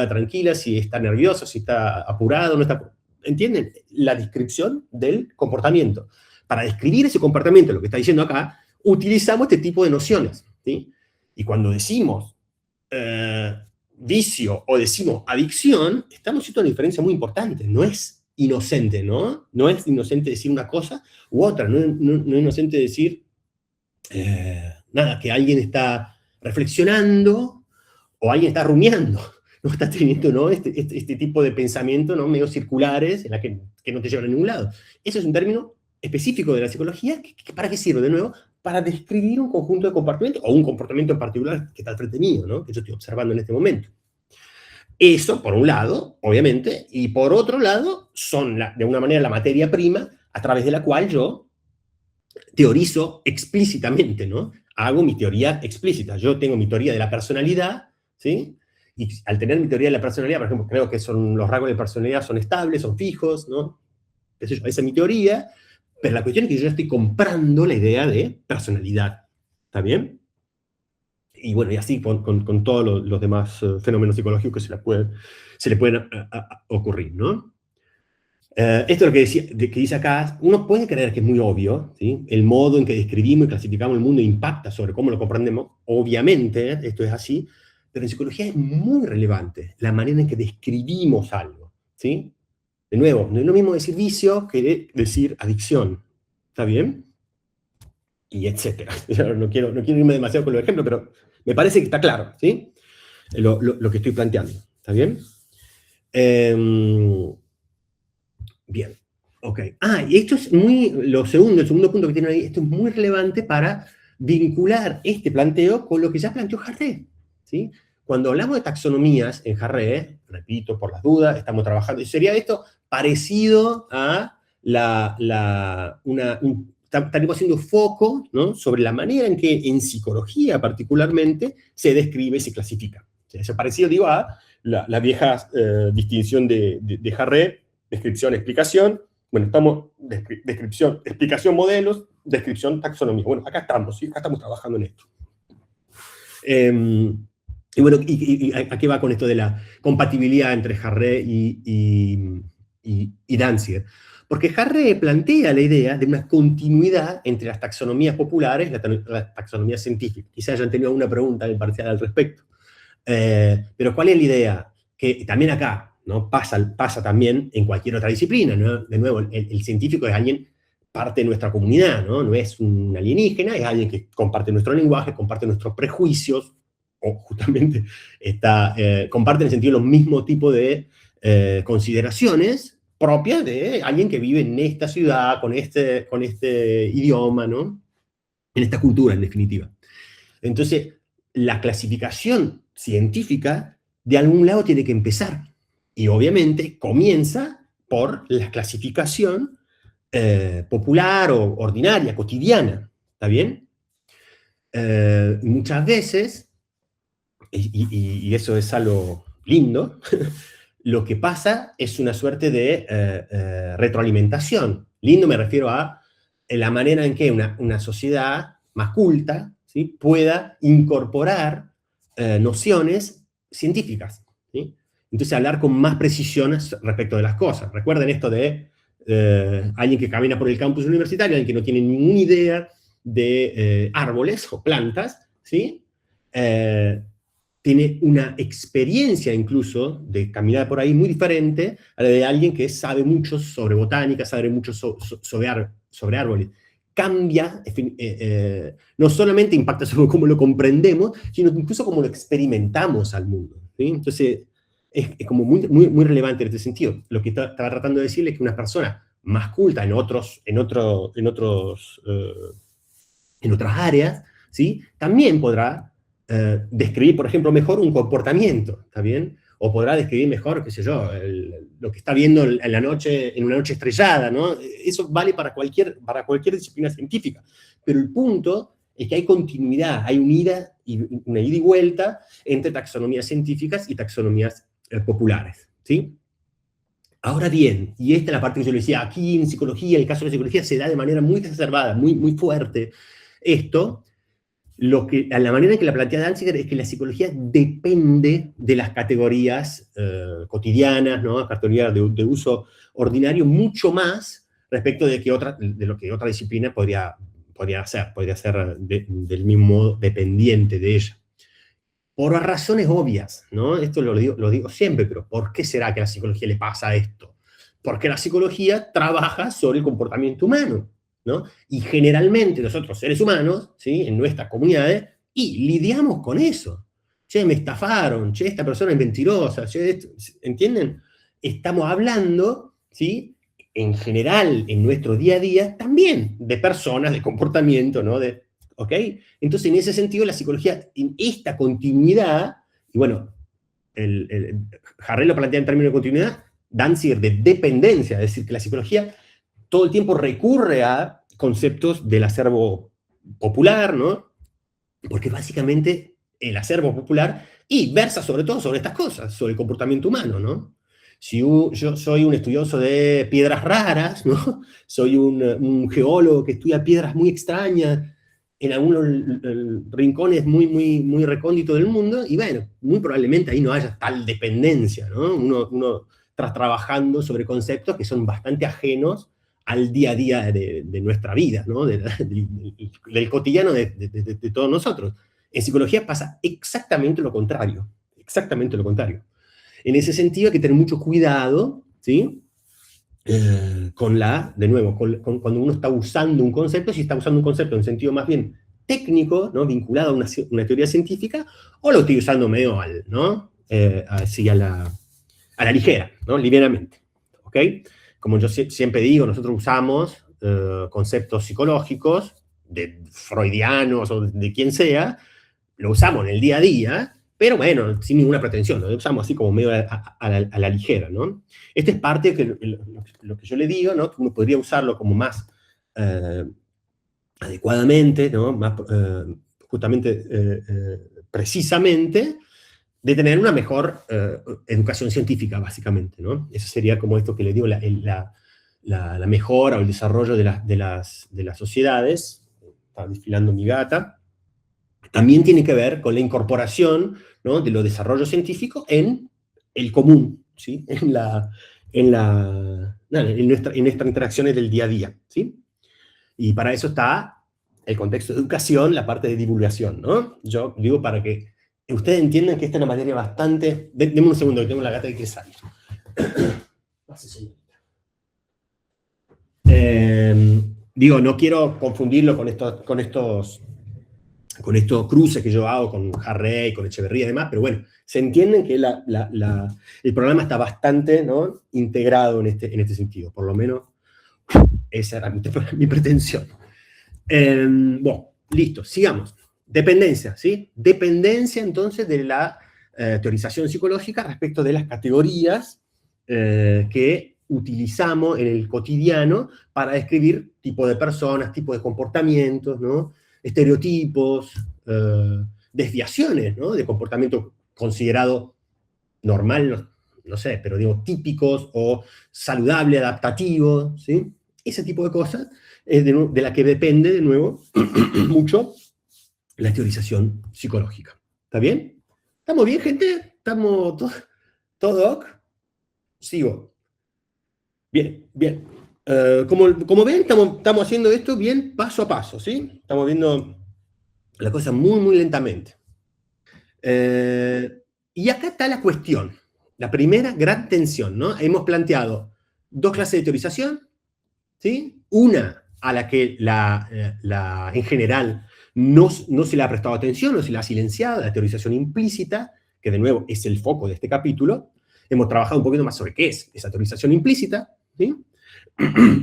tranquila, si está nervioso, si está apurado, no está... ¿Entienden? La descripción del comportamiento. Para describir ese comportamiento, lo que está diciendo acá, utilizamos este tipo de nociones, ¿sí? Y cuando decimos vicio o decimos adicción, estamos haciendo una diferencia muy importante. No es inocente, ¿no? No es inocente decir una cosa u otra. No es inocente decir nada, que alguien está reflexionando o alguien está rumiando. No está teniendo, ¿no? Este tipo de pensamiento, ¿no? Medio circulares en la que no te llevan a ningún lado. Eso es un término específico de la psicología. ¿Para qué sirve? De nuevo, para describir un conjunto de comportamientos, o un comportamiento en particular que está al frente mío, ¿no? Que yo estoy observando en este momento. Eso, por un lado, obviamente, y por otro lado, son de alguna manera la materia prima a través de la cual yo teorizo explícitamente, ¿no? Hago mi teoría explícita. Yo tengo mi teoría de la personalidad, ¿sí? Y al tener mi teoría de la personalidad, por ejemplo, creo que los rasgos de personalidad son estables, son fijos, ¿no? Esa es mi teoría, pero la cuestión es que yo ya estoy comprando la idea de personalidad. ¿Está bien? Y bueno, y así con todos los demás fenómenos psicológicos que se le pueden ocurrir, ¿no? Esto es lo que dice acá. Uno puede creer que es muy obvio, ¿sí? El modo en que describimos y clasificamos el mundo impacta sobre cómo lo comprendemos. Obviamente, esto es así, pero en psicología es muy relevante la manera en que describimos algo, ¿sí? De nuevo, no es lo mismo decir vicio que decir adicción, ¿está bien? Y etcétera. No quiero irme demasiado con los ejemplos, pero me parece que está claro, ¿sí? Lo que estoy planteando, ¿está bien? Bien, ok. Y esto es el segundo punto que tienen ahí, esto es muy relevante para vincular este planteo con lo que ya planteó Jarré, ¿sí? Cuando hablamos de taxonomías en Jarré, repito, por las dudas, estamos trabajando, sería esto parecido a estaremos haciendo foco, ¿no? Sobre la manera en que en psicología particularmente se describe y se clasifica. O sea, eso es parecido, digo, a la vieja distinción de Jarré, descripción, explicación. Bueno, descripción, explicación, modelos, descripción, taxonomía. Bueno, acá estamos, ¿sí? Acá estamos trabajando en esto. Y bueno, ¿a qué va con esto de la compatibilidad entre Jarré y Danziger? Porque Jarré plantea la idea de una continuidad entre las taxonomías populares y la taxonomía científica. Quizá hayan tenido alguna pregunta en el parcial al respecto. Pero ¿cuál es la idea? Que también acá, ¿no? Pasa también en cualquier otra disciplina, ¿no? De nuevo, el científico es alguien, parte de nuestra comunidad, ¿no? No es un alienígena, es alguien que comparte nuestro lenguaje, comparte nuestros prejuicios, o justamente comparte en el sentido los mismos tipos de consideraciones propias de alguien que vive en esta ciudad, con este idioma, ¿no? En esta cultura, en definitiva. Entonces, la clasificación científica de algún lado tiene que empezar. Y obviamente comienza por la clasificación popular o ordinaria, cotidiana. ¿Está bien? Muchas veces, y eso es algo lindo, lo que pasa es una suerte de retroalimentación. Lindo me refiero a la manera en que una sociedad más culta, ¿sí? Pueda incorporar nociones científicas, ¿sí? Entonces hablar con más precisión respecto de las cosas. Recuerden esto de alguien que camina por el campus universitario, alguien que no tiene ninguna idea de árboles o plantas, ¿sí? Tiene una experiencia incluso de caminar por ahí muy diferente a la de alguien que sabe mucho sobre botánica, sabe mucho sobre árboles. Cambia, no solamente impacta sobre cómo lo comprendemos, sino incluso cómo lo experimentamos al mundo, ¿sí? Entonces, es como muy relevante en este sentido. Lo que estaba tratando de decirle es que una persona más culta en otras áreas, ¿sí? También podrá describir, por ejemplo, mejor un comportamiento, ¿está bien? O podrá describir mejor, qué sé yo, lo que está viendo en una noche estrellada, ¿no? Eso vale para cualquier disciplina científica. Pero el punto es que hay continuidad, hay una ida y vuelta entre taxonomías científicas y taxonomías populares, ¿sí? Ahora bien, y esta es la parte que yo le decía, aquí en psicología, el caso de la psicología se da de manera muy exacerbada, muy fuerte, esto, la manera en que la plantea Danziger es que la psicología depende de las categorías cotidianas, ¿no? Categorías de uso ordinario, mucho más respecto de lo que otra disciplina podría ser del mismo modo dependiente de ella. Por razones obvias, ¿no? Esto lo digo siempre, pero ¿por qué será que a la psicología le pasa esto? Porque la psicología trabaja sobre el comportamiento humano, ¿no? Y generalmente nosotros, seres humanos, ¿sí? En nuestras comunidades, y lidiamos con eso. Che, me estafaron, che, esta persona es mentirosa, che, ¿entienden? Estamos hablando, ¿sí? En general, en nuestro día a día, también de personas, de comportamiento, ¿no? ¿Ok? Entonces, en ese sentido, la psicología, en esta continuidad, y bueno, Harrell lo plantea en términos de continuidad, Danziger de dependencia, es decir, que la psicología todo el tiempo recurre a conceptos del acervo popular, ¿no? Porque básicamente el acervo popular y versa sobre todo sobre estas cosas, sobre el comportamiento humano, ¿no? Si yo soy un estudioso de piedras raras, ¿no? Soy un geólogo que estudia piedras muy extrañas en algunos rincones muy recónditos del mundo, y bueno, muy probablemente ahí no haya tal dependencia, ¿no? Uno está trabajando sobre conceptos que son bastante ajenos al día a día de nuestra vida, ¿no? Del cotidiano de todos nosotros. En psicología pasa exactamente lo contrario, exactamente lo contrario. En ese sentido hay que tener mucho cuidado, ¿sí? De nuevo, cuando uno está usando un concepto, si está usando un concepto en sentido más bien técnico, ¿no? Vinculado a una teoría científica, o lo estoy usando medio ¿no? Así a la ligera, ¿no? Livianamente, ¿ok? Como yo siempre digo, nosotros usamos conceptos psicológicos, de freudianos o de quien sea, lo usamos en el día a día, pero bueno, sin ninguna pretensión, lo usamos así como medio a la ligera, ¿no? Esta es parte de lo que yo le digo, ¿no? Que uno podría usarlo como más adecuadamente, ¿no? Más justamente, precisamente, de tener una mejor educación científica, básicamente, ¿no? Eso sería como esto que le digo, la mejora o el desarrollo de las sociedades. Está desfilando mi gata. También tiene que ver con la incorporación, ¿no? De los desarrollos científicos en el común, ¿sí? En nuestras interacciones del día a día, ¿sí? Y para eso está el contexto de educación, la parte de divulgación, ¿no? Yo digo para que ustedes entiendan que esta es una materia bastante... Denme un segundo, que tengo la gata que quiere salir. Digo, no quiero confundirlo con estos cruces que yo hago con Harrell, con Echeverría y demás, pero bueno, se entienden que el programa está bastante, ¿no? Integrado en este sentido, por lo menos esa era mi pretensión. Bueno, listo, sigamos. Dependencia, ¿sí? Dependencia entonces de la teorización psicológica respecto de las categorías que utilizamos en el cotidiano para describir tipo de personas, tipo de comportamientos, ¿no? Estereotipos, desviaciones, ¿no? De comportamiento considerado normal, no sé, pero digo típicos o saludable, adaptativo, ¿sí? Ese tipo de cosas es de la que depende, de nuevo, mucho la teorización psicológica. ¿Está bien? ¿Estamos bien, gente? ¿Estamos todo ok? Sigo. Bien, bien. Como ven, estamos haciendo esto bien paso a paso, ¿sí? Estamos viendo la cosa muy lentamente. Y acá está la cuestión. La primera gran tensión, ¿no? Hemos planteado dos clases de teorización, ¿sí? Una a la que en general no se le ha prestado atención o se le ha silenciado, la teorización implícita, que de nuevo es el foco de este capítulo. Hemos trabajado un poquito más sobre qué es esa teorización implícita, ¿sí?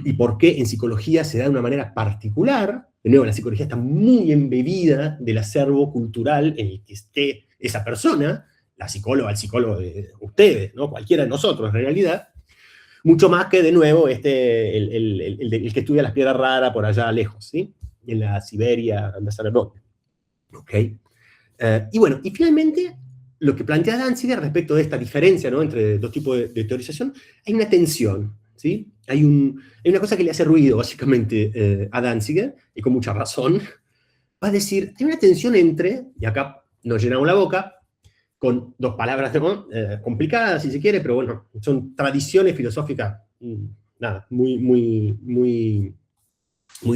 Y por qué en psicología se da de una manera particular. De nuevo, la psicología está muy embebida del acervo cultural en el que esté esa persona, la psicóloga, el psicólogo de ustedes, ¿no? Cualquiera de nosotros en realidad, mucho más que de nuevo el que estudia las piedras raras por allá lejos, ¿sí? en la Siberia, anda a saber dónde. ¿Ok? Y bueno, y finalmente, lo que plantea Danziger respecto de esta diferencia, ¿no?, entre dos tipos de teorización, hay una tensión, ¿sí? Hay una cosa que le hace ruido, básicamente, a Danziger, y con mucha razón. Va a decir, hay una tensión entre, y acá nos llenamos la boca, con dos palabras complicadas, si se quiere, pero bueno, son tradiciones filosóficas, nada, muy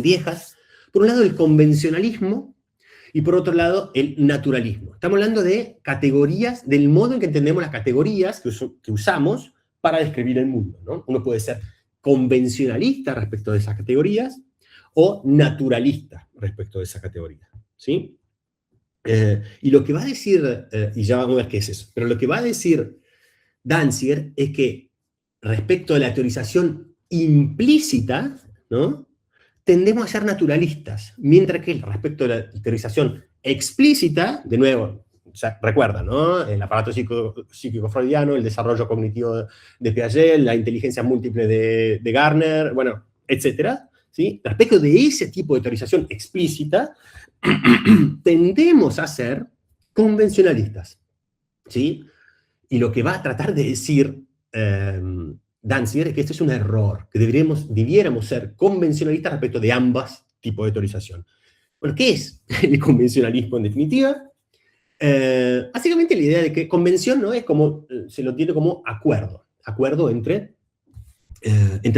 viejas. Por un lado, el convencionalismo, y por otro lado, el naturalismo. Estamos hablando de categorías, del modo en que entendemos las categorías que usamos para describir el mundo, ¿no? Uno puede ser convencionalista respecto de esas categorías o naturalista respecto de esa categoría, ¿sí? Y lo que va a decir, y ya vamos a ver qué es eso, pero lo que va a decir Danziger es que respecto de la teorización implícita, ¿no?, tendemos a ser naturalistas, mientras que respecto de la teorización explícita, de nuevo, o sea, recuerda, ¿no?, el aparato psíquico freudiano, el desarrollo cognitivo de Piaget, la inteligencia múltiple de Gardner, bueno, etcétera, ¿sí? Respecto de ese tipo de teorización explícita, tendemos a ser convencionalistas, ¿sí? Y lo que va a tratar de decir Danziger es que esto es un error, que debiéramos ser convencionalistas respecto de ambos tipos de teorización. Bueno, ¿qué es el convencionalismo en definitiva? Básicamente la idea de que convención, ¿no?, es como, se lo entiende como acuerdo entre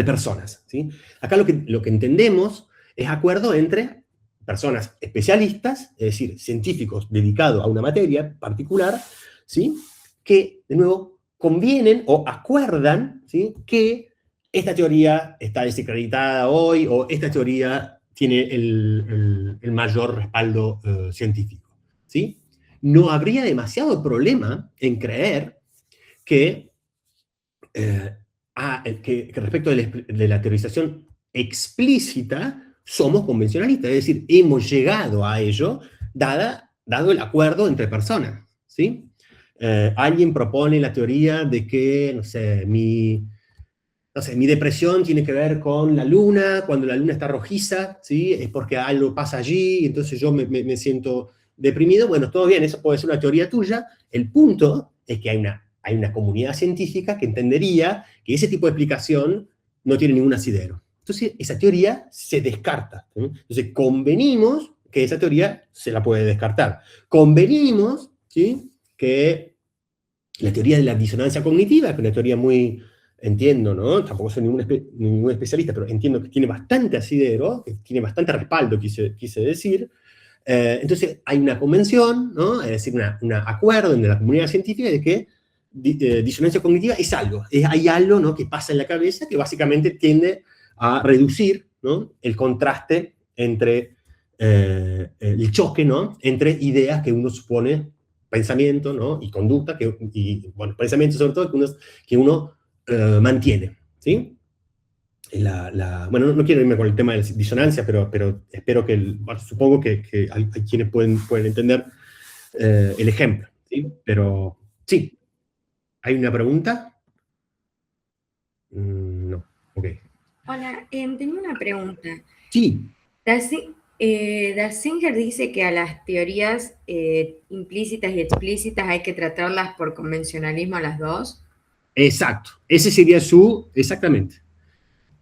personas, ¿sí? Acá lo que entendemos es acuerdo entre personas especialistas, es decir, científicos dedicados a una materia particular, ¿sí?, que, de nuevo, convienen o acuerdan, ¿sí?, que esta teoría está desacreditada hoy o esta teoría tiene el mayor respaldo científico, ¿sí? No habría demasiado problema en creer que respecto de la teorización explícita somos convencionalistas, es decir, hemos llegado a ello dado el acuerdo entre personas, ¿sí? Alguien propone la teoría de que, no sé, mi depresión tiene que ver con la luna, cuando la luna está rojiza, ¿sí?, es porque algo pasa allí, entonces yo me siento deprimido. Bueno, todo bien, eso puede ser una teoría tuya. El punto es que hay una comunidad científica que entendería que ese tipo de explicación no tiene ningún asidero. Entonces, esa teoría se descarta, ¿sí? Entonces, convenimos que esa teoría se la puede descartar. Convenimos, ¿sí?, que la teoría de la disonancia cognitiva, que es una teoría muy, entiendo, ¿no?, tampoco soy ningún especialista, pero entiendo que tiene bastante asidero, que tiene bastante respaldo, quise decir. Entonces, hay una convención, ¿no?, es decir, un acuerdo en la comunidad científica de que disonancia cognitiva es algo, hay algo, ¿no?, que pasa en la cabeza que básicamente tiende a reducir, ¿no?, el contraste entre el choque, ¿no?, entre ideas que uno supone, pensamiento, ¿no?, y conducta, bueno, pensamiento sobre todo, que uno mantiene, ¿sí? Bueno, no quiero irme con el tema de la disonancia, pero espero que, bueno, supongo que hay quienes pueden entender el ejemplo, ¿sí? Pero, sí. ¿Hay una pregunta? No, ok. Hola, tenía una pregunta. Sí. Danziger dice que a las teorías implícitas y explícitas hay que tratarlas por convencionalismo a las dos. Exacto. Ese sería exactamente.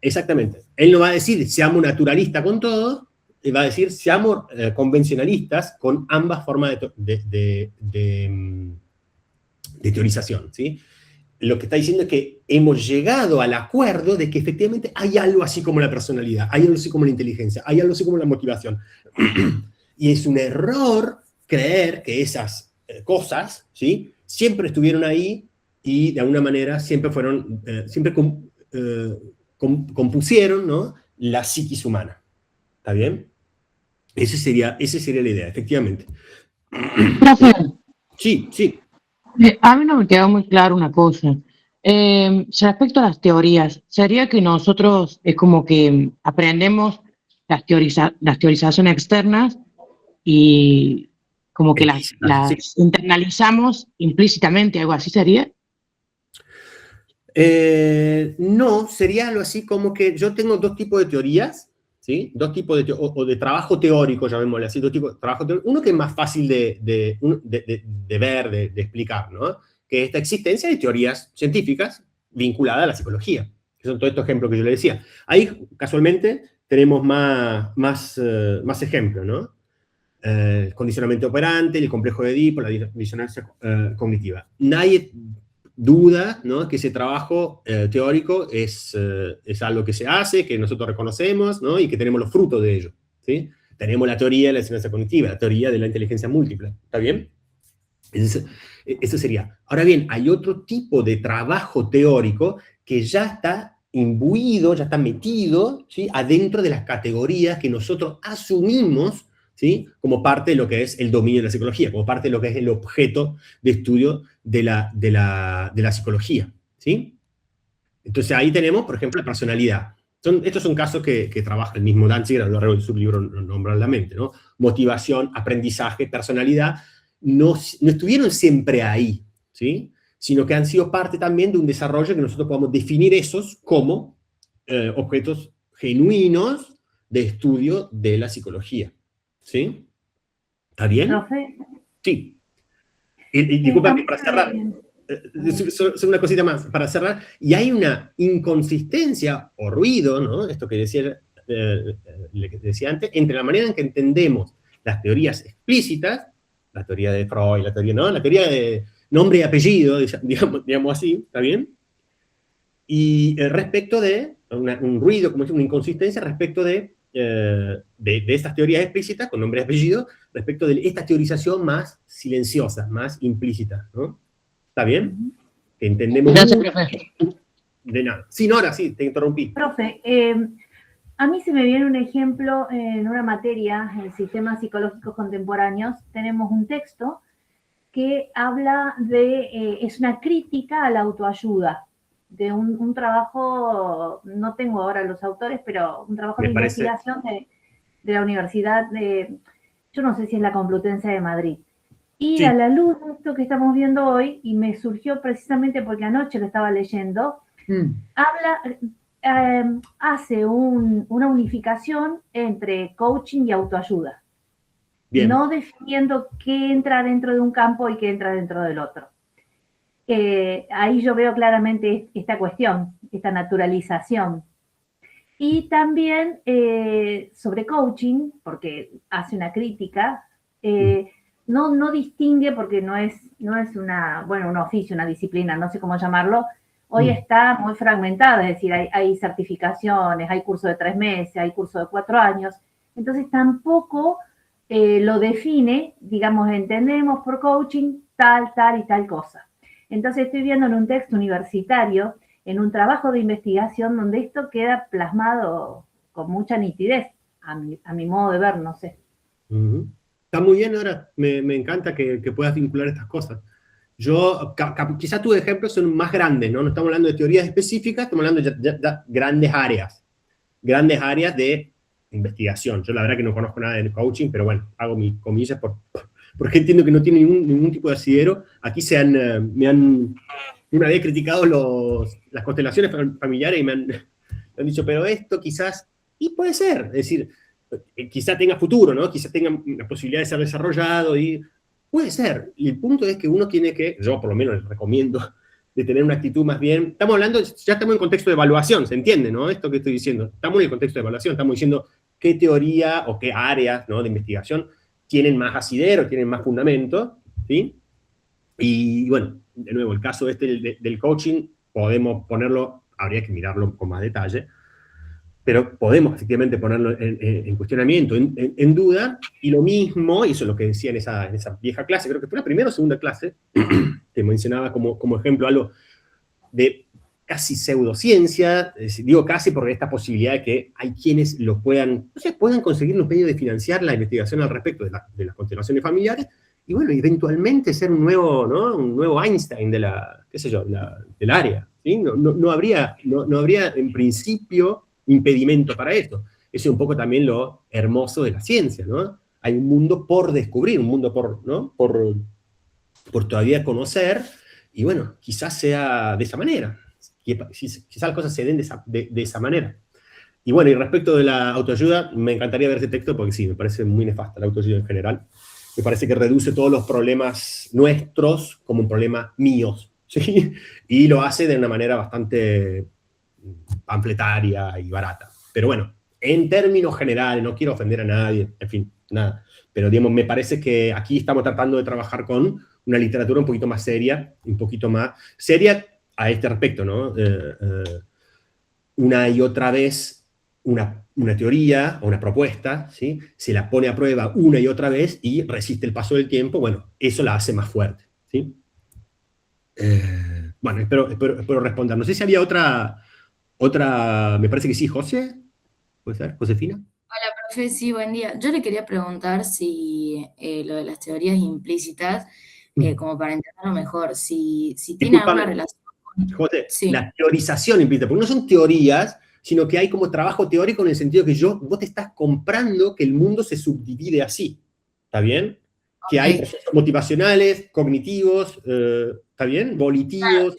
Exactamente. Él no va a decir seamos naturalistas con todo, él va a decir seamos convencionalistas con ambas formas de teorización, ¿sí? Lo que está diciendo es que hemos llegado al acuerdo de que efectivamente hay algo así como la personalidad, hay algo así como la inteligencia, hay algo así como la motivación. Y es un error creer que esas cosas, ¿sí?, siempre estuvieron ahí y de alguna manera siempre fueron, siempre compusieron, ¿no?, la psiquis humana. ¿Está bien? Esa sería la idea, efectivamente. Profe, Sí, sí. a mí no me quedó muy claro una cosa. Respecto a las teorías, ¿sería que nosotros es como que aprendemos las teorizaciones externas y como que Sí. las internalizamos implícitamente, algo así sería? No, sería algo así como que yo tengo dos tipos de teorías, ¿sí? Dos tipos o de trabajo teórico, llamémosle así, dos tipos de trabajo teórico. Uno que es más fácil de ver, de explicar, ¿no? Que es esta existencia de teorías científicas vinculadas a la psicología, que son todos estos ejemplos que yo le decía. Ahí, casualmente, tenemos más ejemplos, ¿no? El condicionamiento operante, el complejo de Edipo, la disonancia cognitiva. Nadie duda, ¿no?, que ese trabajo teórico es algo que se hace, que nosotros reconocemos, ¿no?, y que tenemos los frutos de ello, ¿sí? Tenemos la teoría de la disonancia cognitiva, la teoría de la inteligencia múltiple, ¿está bien? Eso sería. Ahora bien, hay otro tipo de trabajo teórico que ya está imbuido, ya está metido, ¿sí?, adentro de las categorías que nosotros asumimos, ¿sí?, como parte de lo que es el dominio de la psicología, como parte de lo que es el objeto de estudio de la psicología, ¿sí? Entonces ahí tenemos, por ejemplo, la personalidad. Estos son casos que trabaja el mismo Danziger, a lo largo de su libro nombra la mente, ¿no? Motivación, aprendizaje, personalidad, no estuvieron siempre ahí, ¿sí?, sino que han sido parte también de un desarrollo que nosotros podemos definir esos como objetos genuinos de estudio de la psicología, ¿sí? ¿Está bien? Profe. Sí. Y disculpa que para cerrar, solo una cosita más, para cerrar, y hay una inconsistencia o ruido, ¿no?, esto que decía antes, entre la manera en que entendemos las teorías explícitas, la teoría de Freud, la teoría de nombre y apellido, digamos así, ¿está bien? Y respecto de un ruido, como es una inconsistencia respecto de estas teorías explícitas, con nombre y apellido, respecto de esta teorización más silenciosa, más implícita, ¿no? ¿Está bien? Que entendemos... Gracias, profe. De nada. Sí, Nora, sí, te interrumpí. Profe, a mí se me viene un ejemplo en una materia, en sistemas psicológicos contemporáneos, tenemos un texto que habla de, es una crítica a la autoayuda, de un trabajo, no tengo ahora los autores, pero un trabajo de investigación de la Universidad de, yo no sé si es la Complutense de Madrid. Y sí, a la luz de esto que estamos viendo hoy, y me surgió precisamente porque anoche lo estaba leyendo, hace una unificación entre coaching y autoayuda. Bien. No definiendo qué entra dentro de un campo y qué entra dentro del otro. Ahí yo veo claramente esta cuestión, esta naturalización. Y también sobre coaching, porque hace una crítica, no distingue porque no es un oficio, una disciplina, no sé cómo llamarlo. Hoy está muy fragmentada, es decir, hay certificaciones, hay curso de 3 meses, hay curso de 4 años. Entonces tampoco lo define, digamos, entendemos por coaching tal y tal cosa. Entonces estoy viendo en un texto universitario, en un trabajo de investigación, donde esto queda plasmado con mucha nitidez, a mi modo de ver, no sé. Está muy bien, ahora me encanta que puedas vincular estas cosas. Yo, quizás tus ejemplos son más grandes, ¿no? No estamos hablando de teorías específicas, estamos hablando de grandes áreas de investigación. Yo la verdad que no conozco nada de coaching, pero bueno, hago mis comillas porque entiendo que no tiene ningún tipo de asidero. Aquí me han una vez criticado las constelaciones familiares y me han dicho, pero esto quizás, y puede ser, es decir, quizás tenga futuro, ¿no? Quizás tenga la posibilidad de ser desarrollado y puede ser. Y el punto es que uno tiene que, yo por lo menos les recomiendo, de tener una actitud más bien, ya estamos en contexto de evaluación, ¿se entiende, no? Esto que estoy diciendo, estamos en el contexto de evaluación, estamos diciendo qué teoría o qué áreas, ¿no?, de investigación tienen más asidero, tienen más fundamento, ¿sí? Y bueno, de nuevo, el caso del coaching, podemos ponerlo, habría que mirarlo con más detalle, pero podemos efectivamente ponerlo en cuestionamiento, en duda, y lo mismo, y eso es lo que decía en esa vieja clase, creo que fue la primera o segunda clase, que mencionaba como ejemplo algo de casi pseudociencia, digo casi porque esta posibilidad de que hay quienes puedan conseguir los medios de financiar la investigación al respecto de las constelaciones familiares, y bueno, eventualmente ser un nuevo Einstein del área, ¿sí? No habría en principio impedimento para esto. Eso es un poco también lo hermoso de la ciencia, ¿no? Hay un mundo por descubrir, un mundo por todavía conocer, y bueno, quizás sea de esa manera, quizás las cosas se den de esa manera. Y bueno, y respecto de la autoayuda, me encantaría ver ese texto porque sí, me parece muy nefasta la autoayuda en general. Me parece que reduce todos los problemas nuestros como un problema míos, ¿sí? Y lo hace de una manera bastante panfletaria y barata. Pero bueno, en términos generales, no quiero ofender a nadie, en fin, nada. Pero digamos, me parece que aquí estamos tratando de trabajar con una literatura un poquito más seria, un poquito más seria a este respecto, ¿no? Una y otra vez una teoría o una propuesta, ¿sí? Se la pone a prueba una y otra vez y resiste el paso del tiempo, bueno, eso la hace más fuerte, ¿sí? Bueno, espero responder. No sé si había otra, me parece que sí, José, ¿puede ser? ¿Josefina? Hola, profe, sí, buen día. Yo le quería preguntar si lo de las teorías implícitas, como para entenderlo mejor, si tiene alguna relación con... José, Sí. la teorización implícita, porque no son teorías, sino que hay como trabajo teórico en el sentido que vos te estás comprando que el mundo se subdivide así, ¿está bien? Que hay procesos motivacionales, cognitivos, ¿está bien? Volitivos.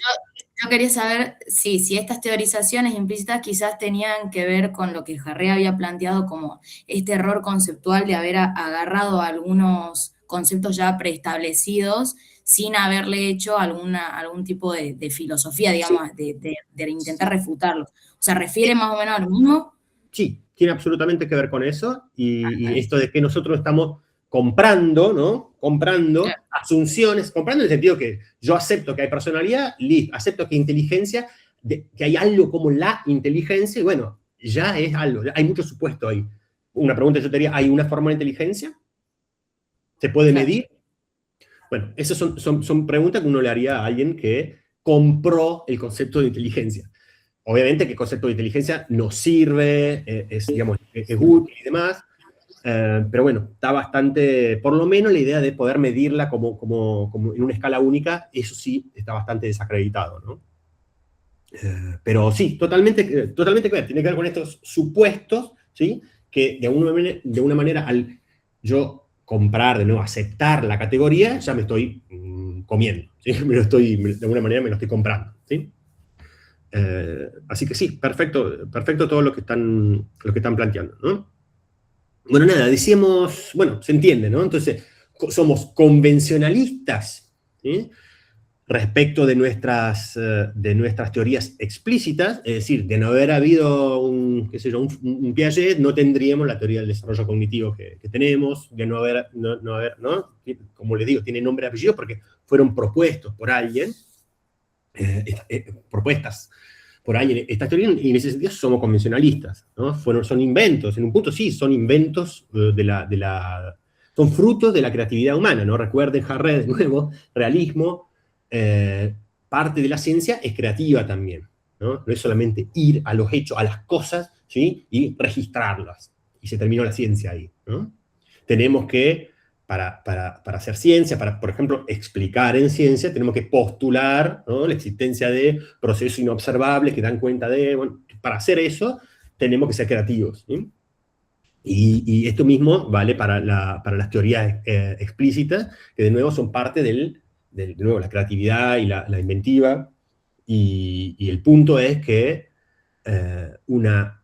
Yo quería saber si estas teorizaciones implícitas quizás tenían que ver con lo que Jarré había planteado como este error conceptual de haber agarrado algunos conceptos ya preestablecidos sin haberle hecho algún tipo de filosofía, digamos, de intentar refutarlos. O sea, ¿refiere más o menos a lo mismo? Sí, tiene absolutamente que ver con eso, y esto de que nosotros estamos comprando, ¿no? Comprando asunciones, comprando en el sentido que yo acepto que hay personalidad, acepto que hay inteligencia, que hay algo como la inteligencia, y bueno, ya es algo, hay mucho supuesto ahí. Una pregunta yo te diría, ¿hay una forma de inteligencia? ¿Se puede medir? Bueno, esas son preguntas que uno le haría a alguien que compró el concepto de inteligencia. Obviamente que el concepto de inteligencia nos sirve, es útil y demás, pero bueno, está bastante, por lo menos la idea de poder medirla como en una escala única, eso sí está bastante desacreditado, ¿no? Pero sí, totalmente que ver, tiene que ver con estos supuestos, ¿sí? Que de una manera al yo comprar, de nuevo, aceptar la categoría, ya me estoy comiendo, ¿sí? De alguna manera me lo estoy comprando, ¿sí? Así que sí, perfecto todo lo que están planteando, ¿no? Bueno, nada, decíamos, bueno, se entiende, ¿no? Entonces, somos convencionalistas, ¿sí? Respecto de nuestras teorías explícitas, es decir, de no haber habido un Piaget, no tendríamos la teoría del desarrollo cognitivo que tenemos, de no haber, ¿no? Como les digo, tiene nombre y apellido porque fueron propuestos por alguien, propuestas por alguien estas teorías, y en ese sentido somos convencionalistas, ¿no? Son inventos, en un punto sí, son inventos son frutos de la creatividad humana, ¿no? Recuerden Harré, de nuevo, realismo, parte de la ciencia es creativa también, ¿no? No es solamente ir a los hechos, a las cosas, ¿sí? Y registrarlas, y se terminó la ciencia ahí, ¿no? Tenemos que, para hacer ciencia, para, por ejemplo, explicar en ciencia, tenemos que postular, ¿no? La existencia de procesos inobservables que dan cuenta de, bueno, para hacer eso tenemos que ser creativos, ¿sí? Y esto mismo vale para las teorías explícitas, que de nuevo son parte de nuevo, la creatividad y la inventiva, y el punto es que no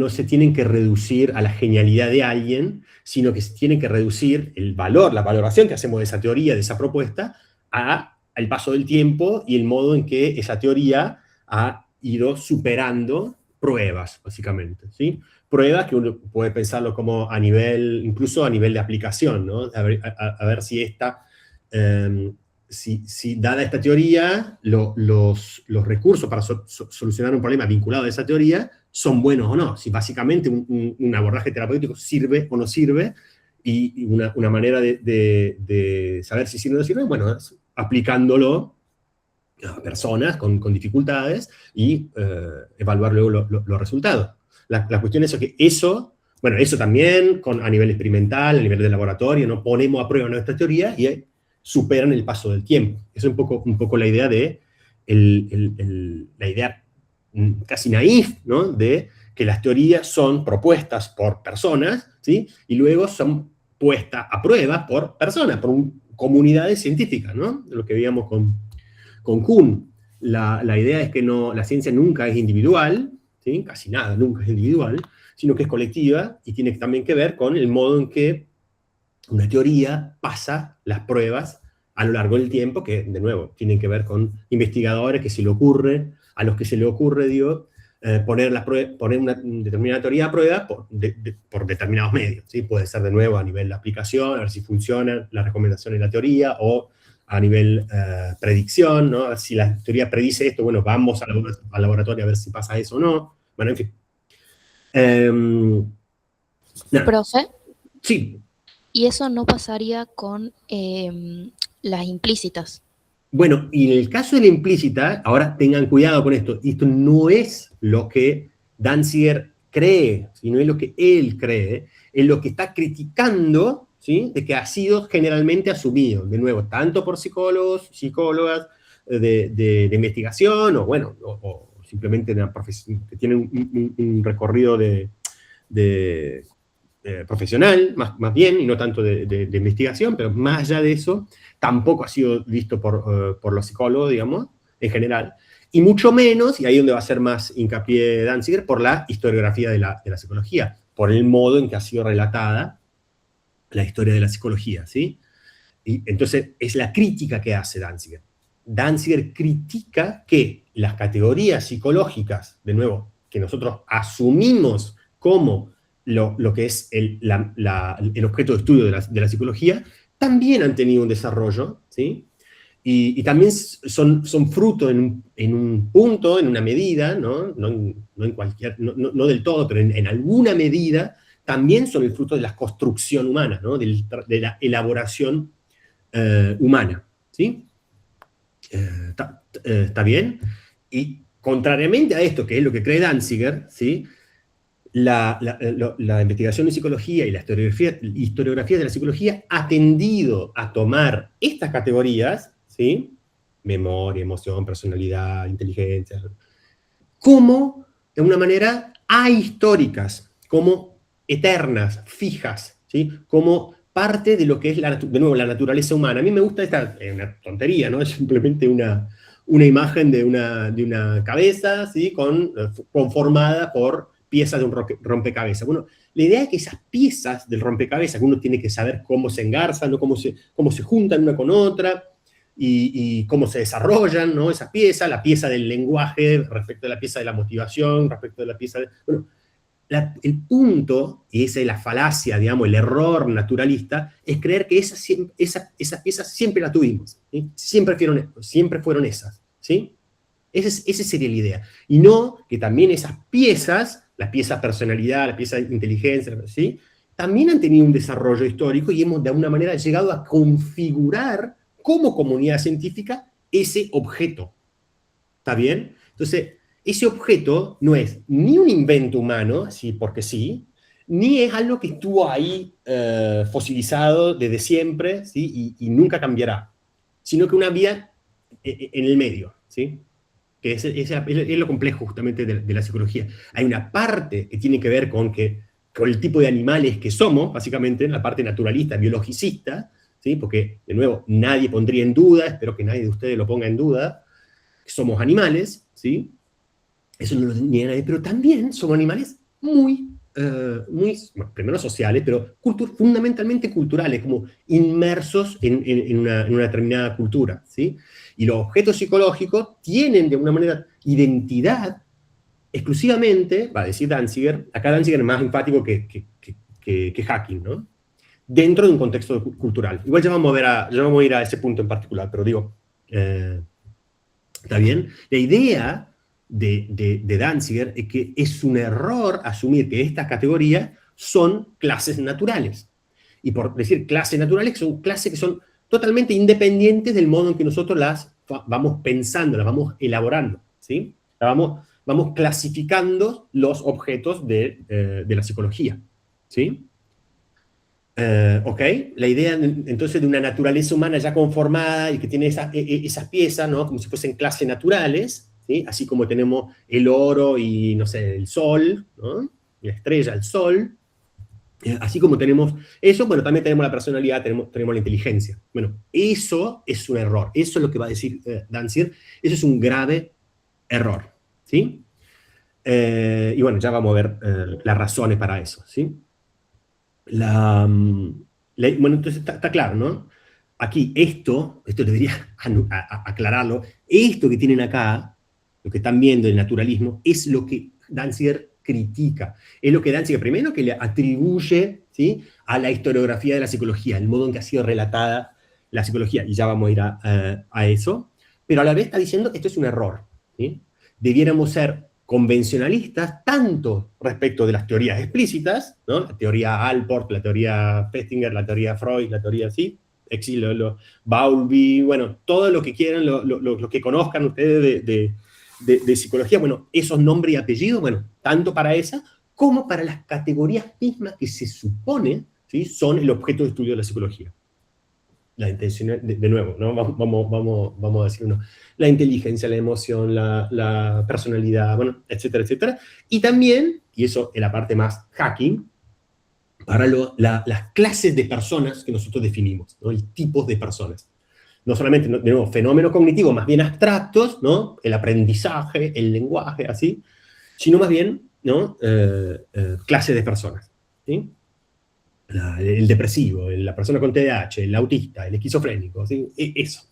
se tienen que reducir a la genialidad de alguien, sino que se tiene que reducir el valor, la valoración que hacemos de esa teoría, de esa propuesta, al paso del tiempo y el modo en que esa teoría ha ido superando pruebas, básicamente, ¿sí? Pruebas que uno puede pensarlo como incluso a nivel de aplicación, ¿no? A ver si esta... Si dada esta teoría, los recursos para solucionar un problema vinculado a esa teoría son buenos o no. Si básicamente un abordaje terapéutico sirve o no sirve, y una manera de saber si sirve o no sirve, bueno, es aplicándolo a personas con dificultades y evaluar luego los resultados. La cuestión es que eso también a nivel experimental, a nivel de laboratorio, ¿no? Ponemos a prueba nuestra teoría y superan el paso del tiempo. Eso es un poco la idea la idea casi naif, ¿no? De que las teorías son propuestas por personas, ¿sí? Y luego son puestas a prueba por personas, por comunidades científicas, ¿no? Lo que veíamos con Kuhn. La idea es que la ciencia nunca es individual, ¿sí? Casi nada, nunca es individual, sino que es colectiva y tiene también que ver con el modo en que una teoría pasa las pruebas a lo largo del tiempo, que, de nuevo, tienen que ver con investigadores a los que se le ocurre, digo, poner una determinada teoría a prueba por determinados medios, ¿sí? Puede ser, de nuevo, a nivel de aplicación, a ver si funciona la recomendación de la teoría, o a nivel predicción, ¿no? Si la teoría predice esto, bueno, vamos al laboratorio a ver si pasa eso o no. Bueno, en fin. Profe. Sí. ¿Y eso no pasaría con las implícitas? Bueno, y en el caso de la implícita, ahora tengan cuidado con esto no es lo que Danziger cree, sino es lo que él cree, es lo que está criticando, ¿sí? De que ha sido generalmente asumido, de nuevo, tanto por psicólogos, psicólogas de investigación, o bueno, o simplemente una profesión que tienen un recorrido profesional, más bien, y no tanto de investigación, pero más allá de eso, tampoco ha sido visto por los psicólogos, digamos, en general, y mucho menos, y ahí es donde va a ser más hincapié Danziger, por la historiografía de la psicología, por el modo en que ha sido relatada la historia de la psicología, ¿sí? Y entonces, es la crítica que hace Danziger. Danziger critica que las categorías psicológicas, de nuevo, que nosotros asumimos como lo que es el objeto de estudio de la psicología, también han tenido un desarrollo, ¿sí? Y también son fruto en un punto, en una medida, ¿no? No del todo, pero en alguna medida, también son el fruto de la construcción humana, ¿no? De la elaboración humana, ¿sí? ¿Está bien? Y contrariamente a esto, que es lo que cree Danziger, ¿sí? La investigación en psicología y la historiografía de la psicología ha tendido a tomar estas categorías, ¿sí? Memoria, emoción, personalidad, inteligencia, como, de una manera, ahistóricas, como eternas, fijas, ¿sí? Como parte de lo que es, de nuevo, la naturaleza humana. A mí me gusta esta, es una tontería, ¿no? Es simplemente una imagen de una cabeza, ¿sí? Conformada por piezas de un rompecabezas. Bueno, la idea es que esas piezas del rompecabezas, que uno tiene que saber cómo se engarzan, ¿no? cómo se juntan una con otra, y cómo se desarrollan, ¿no? Esa pieza, la pieza del lenguaje, respecto a la pieza de la motivación, respecto a la pieza de... Bueno, el punto, y esa es la falacia, digamos, el error naturalista, es creer que esas piezas siempre las tuvimos, ¿sí? Siempre fueron esas, ¿sí? Esa sería la idea. Y no que también esas piezas, la pieza personalidad, la pieza inteligencia, ¿sí? También han tenido un desarrollo histórico y hemos de alguna manera llegado a configurar como comunidad científica ese objeto. ¿Está bien? Entonces, ese objeto no es ni un invento humano, sí, porque sí, ni es algo que estuvo ahí fosilizado desde siempre, ¿sí? y nunca cambiará, sino que una vía en el medio, ¿sí? Que es lo complejo justamente de la psicología. Hay una parte que tiene que ver con el tipo de animales que somos, básicamente, la parte naturalista, biologicista, ¿sí? Porque, de nuevo, nadie pondría en duda, espero que nadie de ustedes lo ponga en duda, que somos animales, ¿sí? Eso no lo niega nadie, pero también somos animales muy bueno, primero sociales, pero fundamentalmente culturales, como inmersos en una determinada cultura, ¿sí? Y los objetos psicológicos tienen, de alguna manera, identidad exclusivamente, va a decir Danziger, acá Danziger es más enfático que Hacking, ¿no? Dentro de un contexto cultural. Igual ya vamos a ir a ese punto en particular, pero digo, ¿está bien? La idea de Danziger es que es un error asumir que estas categorías son clases naturales. Y por decir clases naturales, son clases que son totalmente independientes del modo en que nosotros las vamos pensando, las vamos elaborando, ¿sí? Vamos clasificando los objetos de la psicología, ¿sí? ¿Ok? La idea, entonces, de una naturaleza humana ya conformada y que tiene esas piezas, ¿no? Como si fuesen clases naturales, ¿sí? Así como tenemos el oro y, no sé, el sol, ¿no? La estrella, el sol. Así como tenemos eso, bueno, también tenemos la personalidad, tenemos la inteligencia. Bueno, eso es un error. Eso es lo que va a decir Danziger. Eso es un grave error, ¿sí? Y bueno, ya vamos a ver las razones para eso, ¿sí? Bueno, entonces está claro, ¿no? Aquí esto debería aclararlo, esto que tienen acá, lo que están viendo del naturalismo, es lo que Danziger critica. Es lo que Danziger primero que le atribuye, ¿sí?, a la historiografía de la psicología, el modo en que ha sido relatada la psicología, y ya vamos a ir a eso, pero a la vez está diciendo esto es un error, ¿sí? Debiéramos ser convencionalistas tanto respecto de las teorías explícitas, ¿no? La teoría Allport, la teoría Festinger, la teoría Freud, la teoría Bowlby, bueno, todo lo que quieran, lo que conozcan ustedes de psicología, bueno, esos nombres y apellidos, bueno, tanto para esa como para las categorías mismas que se supone, ¿sí?, son el objeto de estudio de la psicología. La intención, de nuevo, ¿no? Vamos a decir uno. La inteligencia, la emoción, la personalidad, bueno, etcétera, etcétera. Y también, y eso es la parte más hacking, para las clases de personas que nosotros definimos, ¿no? El tipo de personas. No solamente, de nuevo, fenómenos cognitivos más bien abstractos, ¿no? El aprendizaje, el lenguaje, así, sino más bien, ¿no? Clases de personas, ¿sí? El depresivo, la persona con TDAH, el autista, el esquizofrénico, ¿sí? Eso.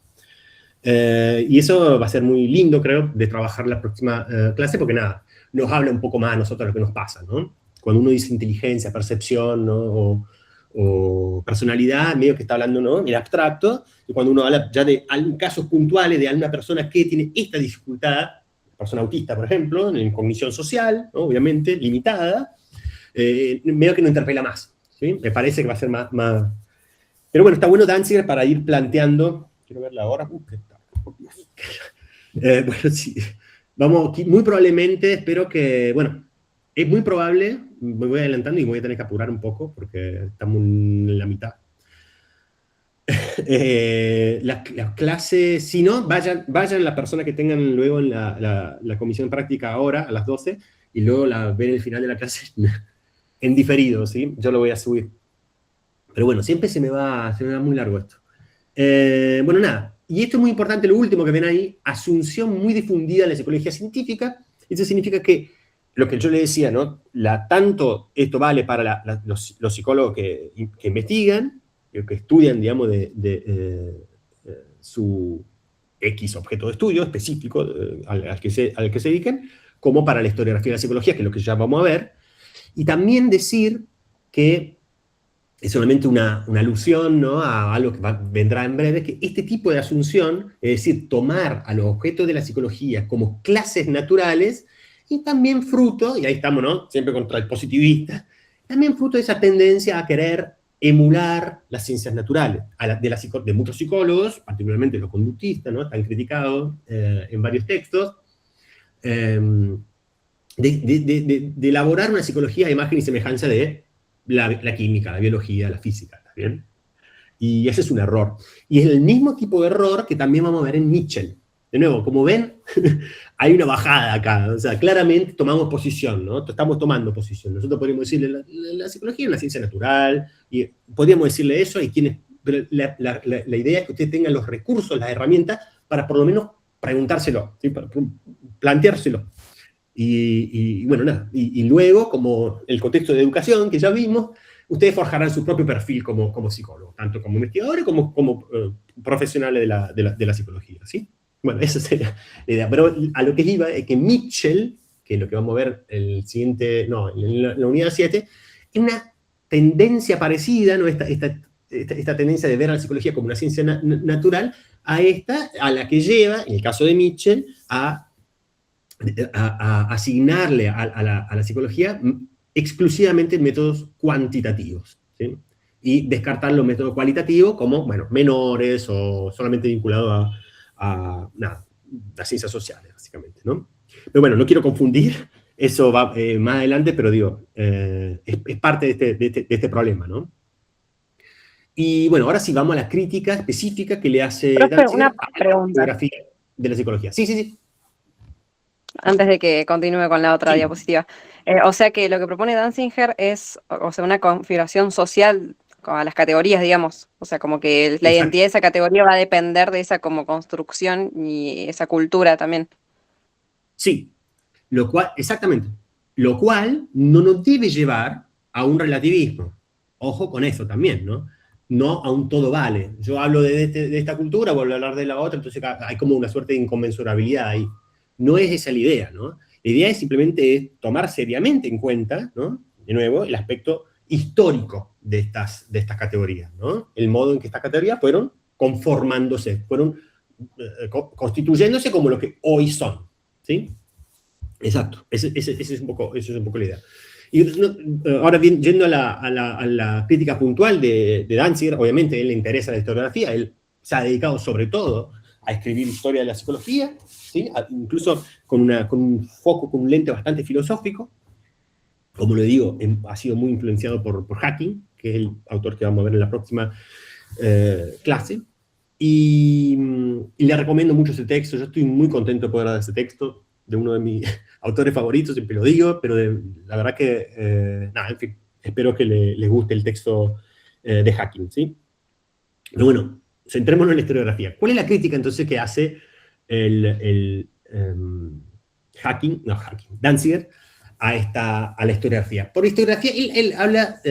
Y eso va a ser muy lindo, creo, de trabajar la próxima clase, porque nada, nos habla un poco más a nosotros de lo que nos pasa, ¿no? Cuando uno dice inteligencia, percepción, ¿no?, o personalidad, medio que está hablando, ¿no?, en abstracto, y cuando uno habla ya de casos puntuales de alguna persona que tiene esta dificultad, persona autista, por ejemplo, en cognición social, ¿no?, obviamente, limitada, medio que nos interpela más, ¿sí? Me parece que va a ser más... Pero bueno, está bueno Danziger para ir planteando... Quiero verla ahora. Bueno, sí. Vamos, muy probablemente, espero que... Bueno, es muy probable, me voy adelantando y voy a tener que apurar un poco porque estamos en la mitad. Las clases, si no, vayan las personas que tengan luego en la comisión práctica ahora, a las 12, y luego la ven el final de la clase en diferido, ¿sí? Yo lo voy a subir. Pero bueno, siempre se me va muy largo esto. Bueno, nada. Y esto es muy importante, lo último que ven ahí, asunción muy difundida en la psicología científica. Eso significa que, lo que yo le decía, ¿no?, tanto esto vale para los psicólogos que investigan, que estudian, digamos, su X objeto de estudio específico al que se dediquen, como para la historiografía de la psicología, que es lo que ya vamos a ver. Y también decir que es solamente una alusión, ¿no?, a algo que vendrá en breve, que este tipo de asunción, es decir, tomar a los objetos de la psicología como clases naturales, y también fruto, y ahí estamos, ¿no?, siempre contra el positivista, también fruto de esa tendencia a querer emular las ciencias naturales, de muchos psicólogos, particularmente los conductistas, ¿no?, están criticados en varios textos, de elaborar una psicología de imagen y semejanza de la química, la biología, la física, ¿está bien? Y ese es un error. Y es el mismo tipo de error que también vamos a ver en Mitchell. De nuevo, como ven, hay una bajada acá. O sea, claramente tomamos posición, ¿no? Estamos tomando posición. Nosotros podríamos decirle la psicología es una ciencia natural, y podríamos decirle eso, pero la idea es que usted tenga los recursos, las herramientas, para por lo menos preguntárselo, ¿sí?, para planteárselo. Y bueno, nada. Y luego, como el contexto de educación que ya vimos, ustedes forjarán su propio perfil como psicólogos, tanto como investigadores como profesionales de la psicología, ¿sí? Bueno, esa sería la idea. Pero a lo que iba es que Mitchell, que es lo que vamos a ver en la unidad 7, es una tendencia parecida, ¿no?, esta tendencia de ver a la psicología como una ciencia natural, a la que lleva, en el caso de Mitchell, a asignarle a la psicología exclusivamente métodos cuantitativos, ¿sí?, y descartar los métodos cualitativos como, bueno, menores o solamente vinculados a las ciencias sociales, básicamente, ¿no? Pero bueno, no quiero confundir, eso va más adelante, pero digo, es parte de este problema, ¿no? Y bueno, ahora sí vamos a la crítica específica que le hace Profe, una a la pregunta. biografía de la psicología. Sí. Antes de que continúe con la otra Sí. diapositiva. O sea que lo que propone Danziger es, o sea, una configuración social a las categorías, digamos. O sea, como que la identidad de esa categoría va a depender de esa como construcción y esa cultura también. Sí. Lo cual, exactamente, lo cual no nos debe llevar a un relativismo. Ojo con eso también, ¿no? No a un todo vale. Yo hablo de esta cultura, vuelvo a hablar de la otra, entonces hay como una suerte de inconmensurabilidad ahí. No es esa la idea, ¿no? La idea es simplemente tomar seriamente en cuenta, ¿no? De nuevo, el aspecto histórico de estas categorías, ¿no? El modo en que estas categorías fueron conformándose, fueron constituyéndose como lo que hoy son, ¿sí? Exacto, esa es un poco la idea. Y ahora bien, yendo a la crítica puntual de Danziger, obviamente a él le interesa la historiografía, él se ha dedicado sobre todo a escribir historia de la psicología, ¿sí? Incluso con un foco, con un lente bastante filosófico. Como le digo, ha sido muy influenciado por Hacking, que es el autor que vamos a ver en la próxima clase. Y le recomiendo mucho ese texto. Yo estoy muy contento de poder dar ese texto, de uno de mis autores favoritos, siempre lo digo, pero la verdad que, nada, en fin, espero que les guste el texto de Hacking, ¿sí? Pero bueno, centrémonos en la historiografía. ¿Cuál es la crítica entonces que hace Danziger a la historiografía? Por historiografía, él habla,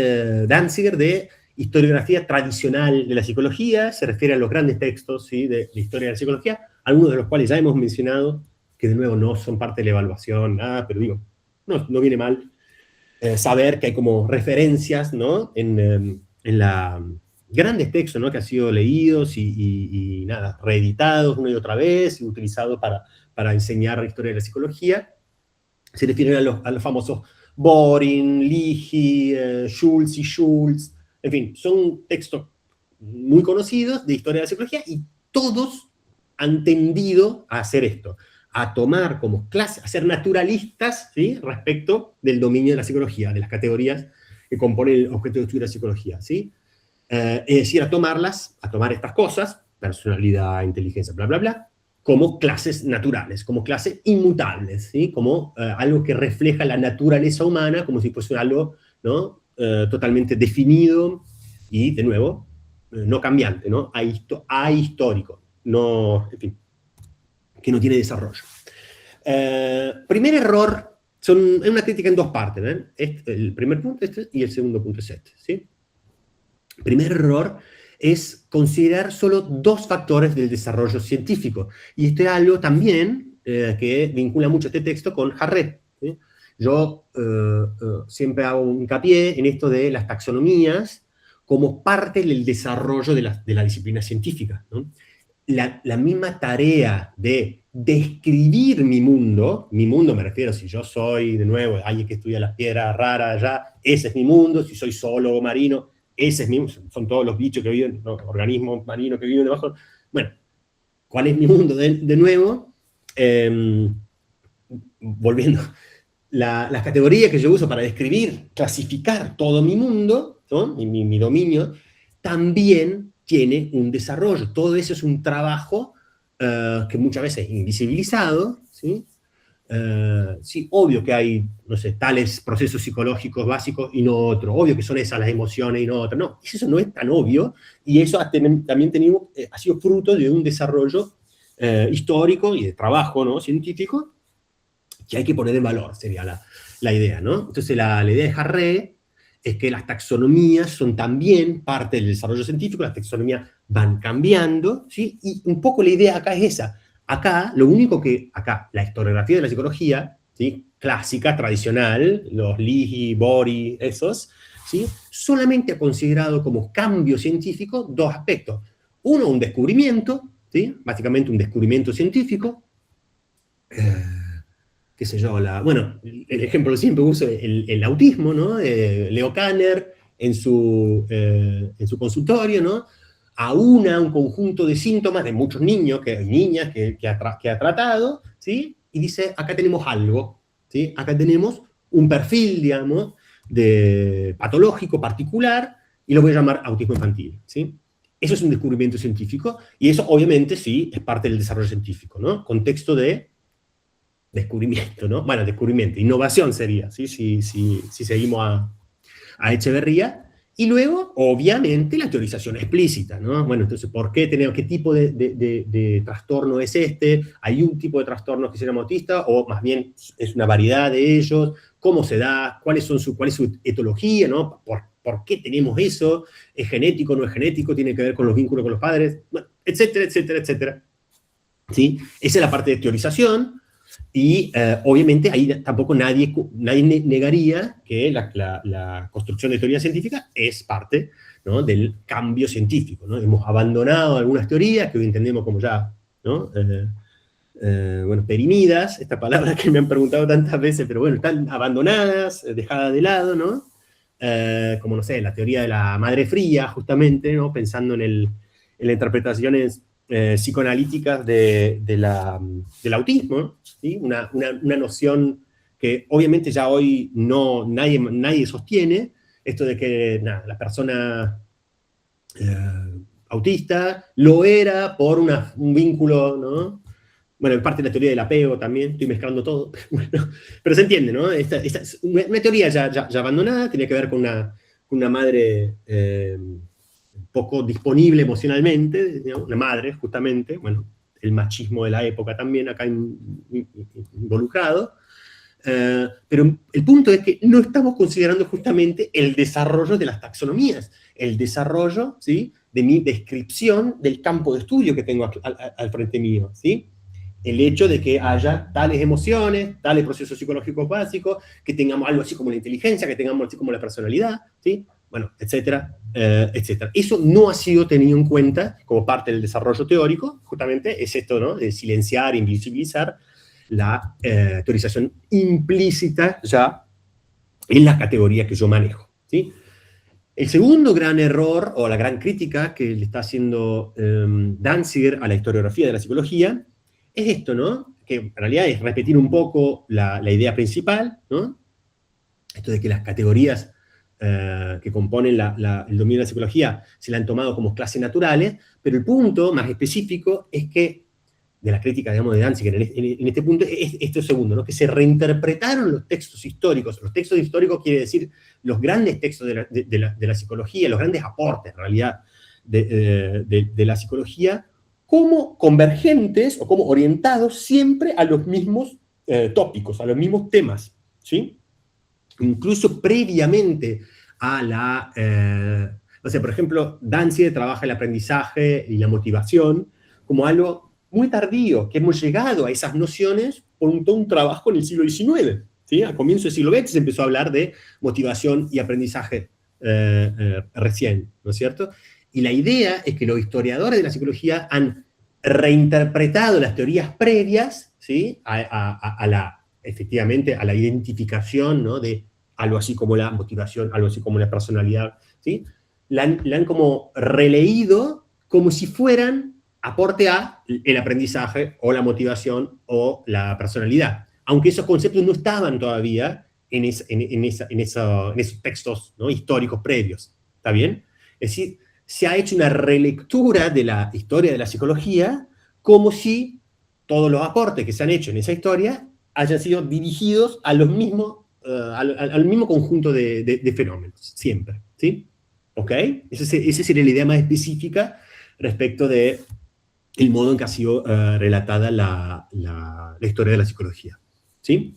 Danziger, de historiografía tradicional de la psicología, se refiere a los grandes textos, ¿sí? de historia de la psicología, algunos de los cuales ya hemos mencionado, que de nuevo no son parte de la evaluación, nada, pero digo, no viene mal saber que hay como referencias, ¿no? en la grandes textos, ¿no? Que han sido leídos y nada, reeditados una y otra vez, y utilizados para enseñar la historia de la psicología. Se refieren a los famosos Boring, Lihi, Schultz, en fin, son textos muy conocidos de historia de la psicología, y todos han tendido a hacer esto, a tomar como clase, a ser naturalistas, ¿sí? Respecto del dominio de la psicología, de las categorías que componen el objeto de estudio de la psicología, ¿sí? Es decir, a tomar estas cosas, personalidad, inteligencia, bla, bla, bla, como clases naturales, como clases inmutables, ¿sí? Como algo que refleja la naturaleza humana, como si fuese algo, ¿no? Totalmente definido y, de nuevo, no cambiante, ¿no? Ahistórico, no, en fin, que no tiene desarrollo. Primer error, es una crítica en dos partes, ¿ven? El primer punto y el segundo punto es este, ¿sí? Primer error es considerar solo dos factores del desarrollo científico. Y esto es algo también que vincula mucho este texto con Harré, ¿sí? Yo siempre hago un hincapié en esto de las taxonomías como parte del desarrollo de la disciplina científica, ¿no? La misma tarea de describir mi mundo me refiero, si yo soy, de nuevo, alguien que estudia las piedras raras allá, ese es mi mundo, si soy zoólogo marino, ese es mi mundo, son todos los bichos que viven, ¿no? Organismos marinos que viven debajo. Bueno, ¿cuál es mi mundo? De nuevo, volviendo, las categorías que yo uso para describir, clasificar todo mi mundo, ¿no? mi dominio, también tiene un desarrollo. Todo eso es un trabajo que muchas veces es invisibilizado, ¿sí? Sí, obvio que hay, no sé, tales procesos psicológicos básicos y no otros. Obvio que son esas las emociones y no otras. No, eso no es tan obvio, y eso también ha sido fruto de un desarrollo histórico y de trabajo, ¿no? Científico, que hay que poner en valor, sería la idea, ¿no? Entonces la idea de Harré es que las taxonomías son también parte del desarrollo científico, las taxonomías van cambiando, ¿sí? Y un poco la idea acá es esa. Acá, la historiografía de la psicología, ¿sí? Clásica, tradicional, los Lihi, Bori, esos, ¿sí? Solamente ha considerado como cambio científico dos aspectos. Uno, un descubrimiento, ¿sí? Básicamente un descubrimiento científico, qué sé yo, bueno, el ejemplo que siempre uso es el autismo, ¿no? Leo Kanner en su consultorio, ¿no? Aúna un conjunto de síntomas de muchos niños y niñas que ha tratado, ¿sí? Y dice, acá tenemos algo, ¿sí? Acá tenemos un perfil, digamos, de patológico particular, y lo voy a llamar autismo infantil, ¿sí? Eso es un descubrimiento científico, y eso obviamente sí es parte del desarrollo científico, ¿no? Contexto de descubrimiento, ¿no? Bueno, descubrimiento, innovación sería, ¿sí? Si seguimos a Echeverría. Y luego, obviamente, la teorización explícita, ¿no? Bueno, entonces, ¿qué tipo de trastorno es este? ¿Hay un tipo de trastorno que se llama autista? ¿O más bien es una variedad de ellos? ¿Cómo se da? ¿Cuál es su etología, ¿no? ¿Por qué tenemos eso? ¿Es genético, no es genético? ¿Tiene que ver con los vínculos con los padres? Bueno, etcétera, etcétera, etcétera. ¿Sí? Esa es la parte de teorización. Y obviamente ahí tampoco nadie negaría que la construcción de teoría científica es parte, ¿no?, del cambio científico, ¿no? Hemos abandonado algunas teorías que hoy entendemos como ya, ¿no?, bueno, perimidas, esta palabra que me han preguntado tantas veces, pero bueno, están abandonadas, dejadas de lado, ¿no? Como, no sé, la teoría de la madre fría, justamente, ¿no?, pensando en las interpretaciones psicoanalíticas del autismo, ¿sí? Una noción que obviamente ya hoy nadie sostiene, esto de que la persona autista lo era por un vínculo, ¿no? Bueno, en parte la teoría del apego también, estoy mezclando todo, pero se entiende, ¿no? Esta es una teoría ya abandonada, tiene que ver con una madre poco disponible emocionalmente, ¿no? Una madre, justamente, bueno, el machismo de la época también acá involucrado, pero el punto es que no estamos considerando justamente el desarrollo de las taxonomías, el desarrollo, ¿sí?, de mi descripción del campo de estudio que tengo al frente mío, ¿sí? El hecho de que haya tales emociones, tales procesos psicológicos básicos, que tengamos algo así como la inteligencia, que tengamos así como la personalidad, ¿sí? Bueno, etcétera, etcétera. Eso no ha sido tenido en cuenta como parte del desarrollo teórico, justamente es esto, ¿no?, de silenciar, invisibilizar la teorización implícita ya en la categoría que yo manejo, ¿sí? El segundo gran error, o la gran crítica que le está haciendo Danziger a la historiografía de la psicología, es esto, ¿no?, que en realidad es repetir un poco la idea principal, ¿no?, esto de que las categorías que componen el dominio de la psicología se la han tomado como clases naturales, pero el punto más específico es que, de la crítica, digamos, de Danziger en este punto, es esto segundo, ¿no?, que se reinterpretaron los textos históricos. Los textos históricos quiere decir los grandes textos de la psicología, los grandes aportes, en realidad, de la psicología, como convergentes o como orientados siempre a los mismos tópicos, a los mismos temas, ¿sí? Incluso previamente a o sea, por ejemplo, Danziger trabaja el aprendizaje y la motivación como algo muy tardío, que hemos llegado a esas nociones por todo un trabajo en el siglo XIX, ¿sí? A comienzo del siglo XX se empezó a hablar de motivación y aprendizaje recién, ¿no es cierto? Y la idea es que los historiadores de la psicología han reinterpretado las teorías previas, ¿sí?, efectivamente a la identificación, ¿no?, de algo así como la motivación, algo así como la personalidad, ¿sí? La han como releído como si fueran aporte a el aprendizaje, o la motivación, o la personalidad, aunque esos conceptos no estaban todavía en esos textos, ¿no?, históricos previos, ¿está bien? Es decir, se ha hecho una relectura de la historia de la psicología como si todos los aportes que se han hecho en esa historia hayan sido dirigidos a los mismos, al mismo conjunto de fenómenos, siempre, ¿sí? ¿Ok? Esa sería la idea más específica respecto de el modo en que ha sido relatada la historia de la psicología, ¿sí?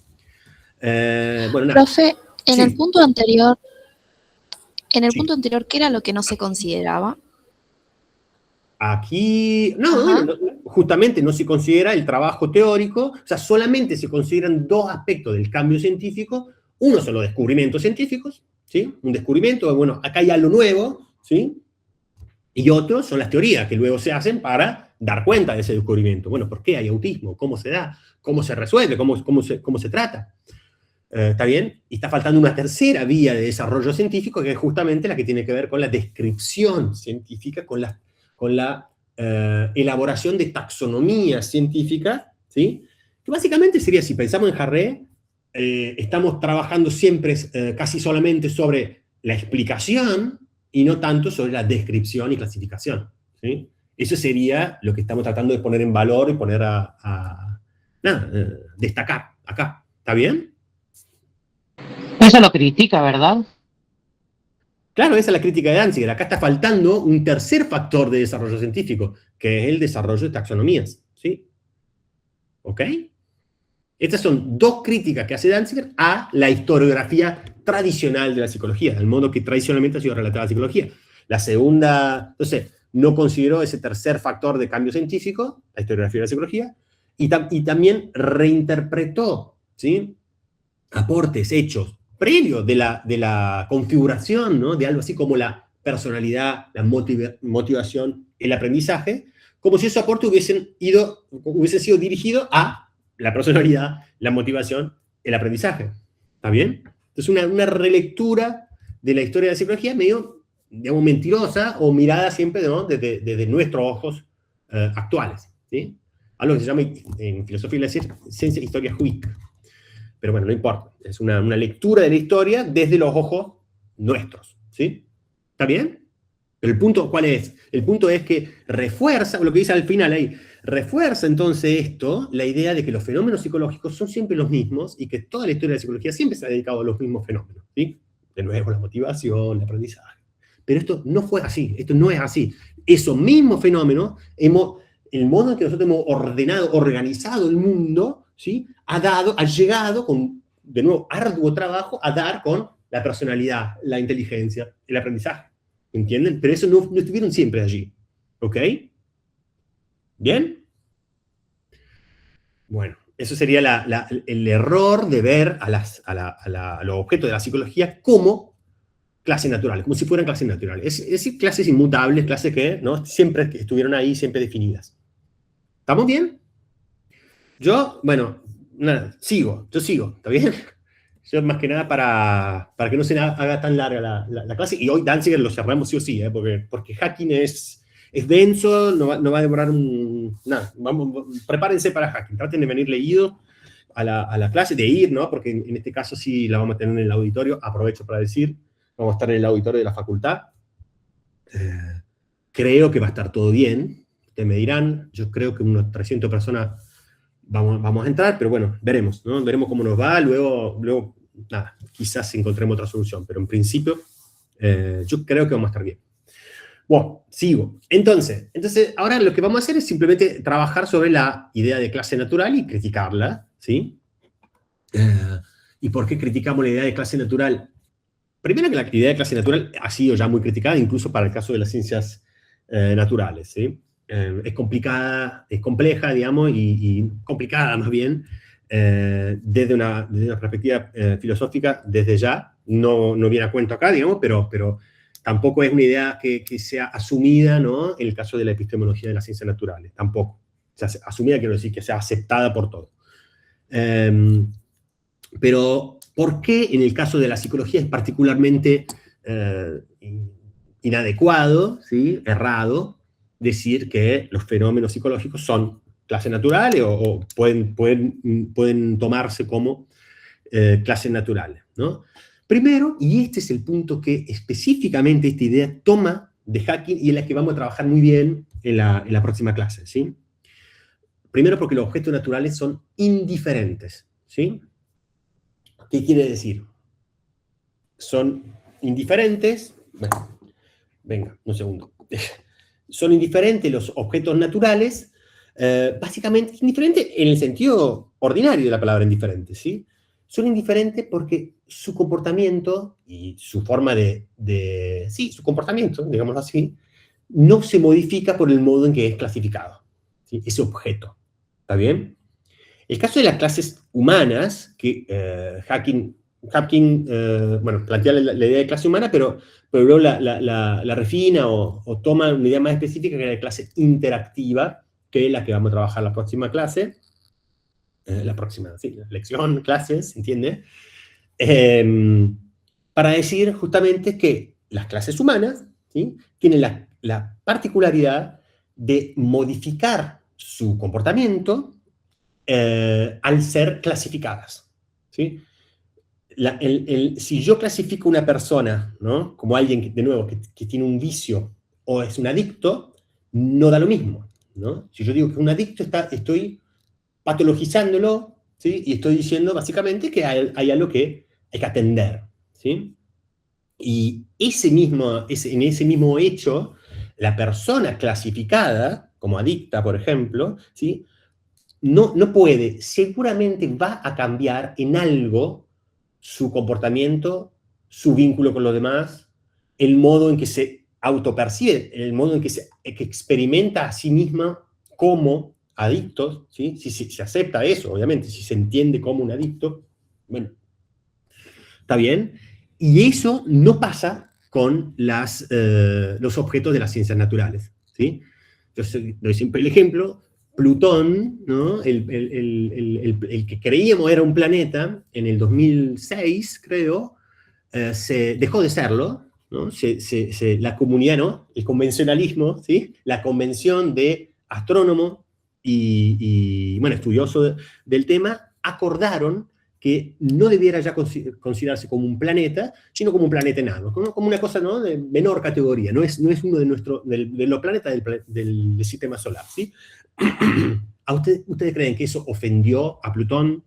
Bueno, nada. Profe, en Sí. el punto anterior, Sí. ¿qué era lo que no se consideraba? Aquí, no, Ajá. bueno, justamente no se considera el trabajo teórico, o sea, solamente se consideran dos aspectos del cambio científico. Uno son los descubrimientos científicos, ¿sí? Un descubrimiento, bueno, acá hay algo nuevo, ¿sí? Y otros son las teorías que luego se hacen para dar cuenta de ese descubrimiento. Bueno, ¿por qué hay autismo? ¿Cómo se da? ¿Cómo se resuelve? ¿Cómo se trata? ¿Está bien? Y está faltando una tercera vía de desarrollo científico, que es justamente la que tiene que ver con la descripción científica, con la elaboración de taxonomía científica, ¿sí? Que básicamente sería, si pensamos en Harré, estamos trabajando siempre casi solamente sobre la explicación y no tanto sobre la descripción y clasificación, ¿sí? Eso sería lo que estamos tratando de poner en valor y poner destacar acá. ¿Está bien? Eso lo critica, ¿verdad? Claro, esa es la crítica de Danziger. Acá está faltando un tercer factor de desarrollo científico, que es el desarrollo de taxonomías, ¿sí? ¿Ok? Estas son dos críticas que hace Danziger a la historiografía tradicional de la psicología, al modo que tradicionalmente ha sido relatada a la psicología. La segunda, entonces, no consideró ese tercer factor de cambio científico, la historiografía de la psicología, y también reinterpretó, ¿sí?, aportes hechos previos de la configuración, ¿no?, de algo así como la personalidad, la motivación, el aprendizaje, como si esos aportes hubiesen sido dirigidos a la personalidad, la motivación, el aprendizaje. ¿Está bien? Entonces una relectura de la historia de la psicología medio, digamos, mentirosa o mirada siempre, ¿no?, desde nuestros ojos actuales, ¿sí? Algo que se llama en filosofía de la ciencia historia Huic. Pero bueno, no importa. Es una lectura de la historia desde los ojos nuestros, ¿sí? ¿Está bien? Pero el punto, ¿cuál es? El punto es que refuerza, lo que dice al final ahí, refuerza entonces esto, la idea de que los fenómenos psicológicos son siempre los mismos y que toda la historia de la psicología siempre se ha dedicado a los mismos fenómenos, ¿sí? De nuevo, la motivación, el aprendizaje. Pero esto no fue así, esto no es así. Esos mismos fenómenos, el modo en que nosotros hemos organizado el mundo, ¿sí?, ha llegado con, de nuevo, arduo trabajo, a dar con la personalidad, la inteligencia, el aprendizaje. ¿Entienden? Pero eso no estuvieron siempre allí. ¿Ok? ¿Bien? Bueno, eso sería el error de ver a los objetos de la psicología como clases naturales, como si fueran clases naturales. Es decir, clases inmutables, clases que, ¿no?, siempre estuvieron ahí, siempre definidas. ¿Estamos bien? Yo, bueno, nada, yo sigo, ¿está bien? Yo más que nada para que no se haga tan larga la clase, y hoy Danziger lo cerramos sí o sí, porque Hacking es denso, no va a demorar nada. Prepárense para Hacking, traten de venir leídos a la clase, de ir, ¿no? Porque en este caso sí la vamos a tener en el auditorio, aprovecho para decir, vamos a estar en el auditorio de la facultad. Creo que va a estar todo bien, ustedes me dirán, yo creo que unos 300 personas vamos a entrar, pero bueno, veremos, ¿no? Veremos cómo nos va, luego nada, quizás encontremos otra solución, pero en principio yo creo que vamos a estar bien. Bueno, sigo. Entonces, ahora lo que vamos a hacer es simplemente trabajar sobre la idea de clase natural y criticarla, ¿sí? ¿Y por qué criticamos la idea de clase natural? Primero que la idea de clase natural ha sido ya muy criticada, incluso para el caso de las ciencias naturales, ¿sí? Es complicada, es compleja, digamos, y complicada más bien, desde una perspectiva filosófica, desde ya, no viene a cuento acá, digamos, pero tampoco es una idea que sea asumida, ¿no?, en el caso de la epistemología de las ciencias naturales, tampoco. O sea, asumida quiero decir que sea aceptada por todos. Pero, ¿por qué en el caso de la psicología es particularmente inadecuado, ¿sí?, errado, decir que los fenómenos psicológicos son clases naturales o pueden tomarse como clases naturales, ¿no? Primero, y este es el punto que específicamente esta idea toma de Hacking y en la que vamos a trabajar muy bien en la próxima clase, ¿sí? Primero porque los objetos naturales son indiferentes, ¿sí? ¿Qué quiere decir? Son indiferentes, bueno, venga, un segundo. Son indiferentes los objetos naturales, básicamente indiferentes en el sentido ordinario de la palabra indiferente, ¿sí? Son indiferentes porque su comportamiento y su forma sí, su comportamiento, digámoslo así, no se modifica por el modo en que es clasificado, ¿sí?, ese objeto. ¿Está bien? El caso de las clases humanas, que Hacking, bueno, plantea la idea de clase humana, pero luego la refina o toma una idea más específica que es la clase interactiva, que es la que vamos a trabajar la próxima clase, sí, lección, clases, ¿entiende? Para decir justamente que las clases humanas, ¿sí?, tienen la particularidad de modificar su comportamiento al ser clasificadas, ¿sí? Si yo clasifico a una persona, ¿no?, como alguien, de nuevo, que tiene un vicio o es un adicto, no da lo mismo, ¿no? Si yo digo que es un adicto, estoy patologizándolo, ¿sí?, y estoy diciendo básicamente que hay algo que hay que atender, ¿sí? Y en ese mismo hecho, la persona clasificada como adicta, por ejemplo, ¿sí? no puede, seguramente va a cambiar en algo su comportamiento, su vínculo con los demás, el modo en que se autopercibe, el modo en que que experimenta a sí misma como adictos, ¿sí? Si se acepta eso, obviamente, si se entiende como un adicto, bueno, ¿está bien? Y eso no pasa con los objetos de las ciencias naturales, ¿sí? Entonces, doy siempre el ejemplo, Plutón, ¿no? el que creíamos era un planeta, en el 2006, creo, se dejó de serlo, ¿no? La comunidad, ¿no? El convencionalismo, ¿sí? La convención de astrónomos y bueno, estudiosos del tema, acordaron que no debiera ya considerarse como un planeta, sino como un planeta enano, como una cosa, ¿no? De menor categoría, no es uno de los planetas del sistema solar, ¿sí? ¿Ustedes creen que eso ofendió a Plutón?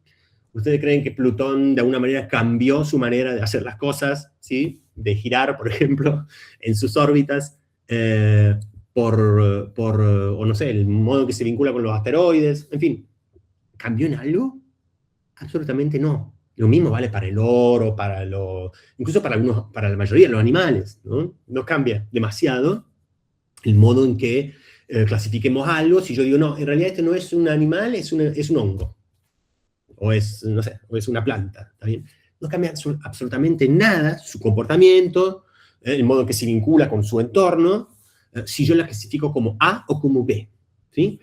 ¿Ustedes creen que Plutón de alguna manera cambió su manera de hacer las cosas, ¿sí? De girar, por ejemplo, en sus órbitas, o no sé, el modo en que se vincula con los asteroides? En fin, ¿cambió en algo? Absolutamente no. Lo mismo vale para el oro, incluso para la mayoría de los animales, ¿no? No cambia demasiado el modo en que clasifiquemos algo. Si yo digo, no, en realidad este no es un animal, es un hongo. O es, no sé, o es una planta, ¿está bien? No cambia absolutamente nada su comportamiento, el modo en que se vincula con su entorno, si yo la clasifico como A o como B, ¿sí?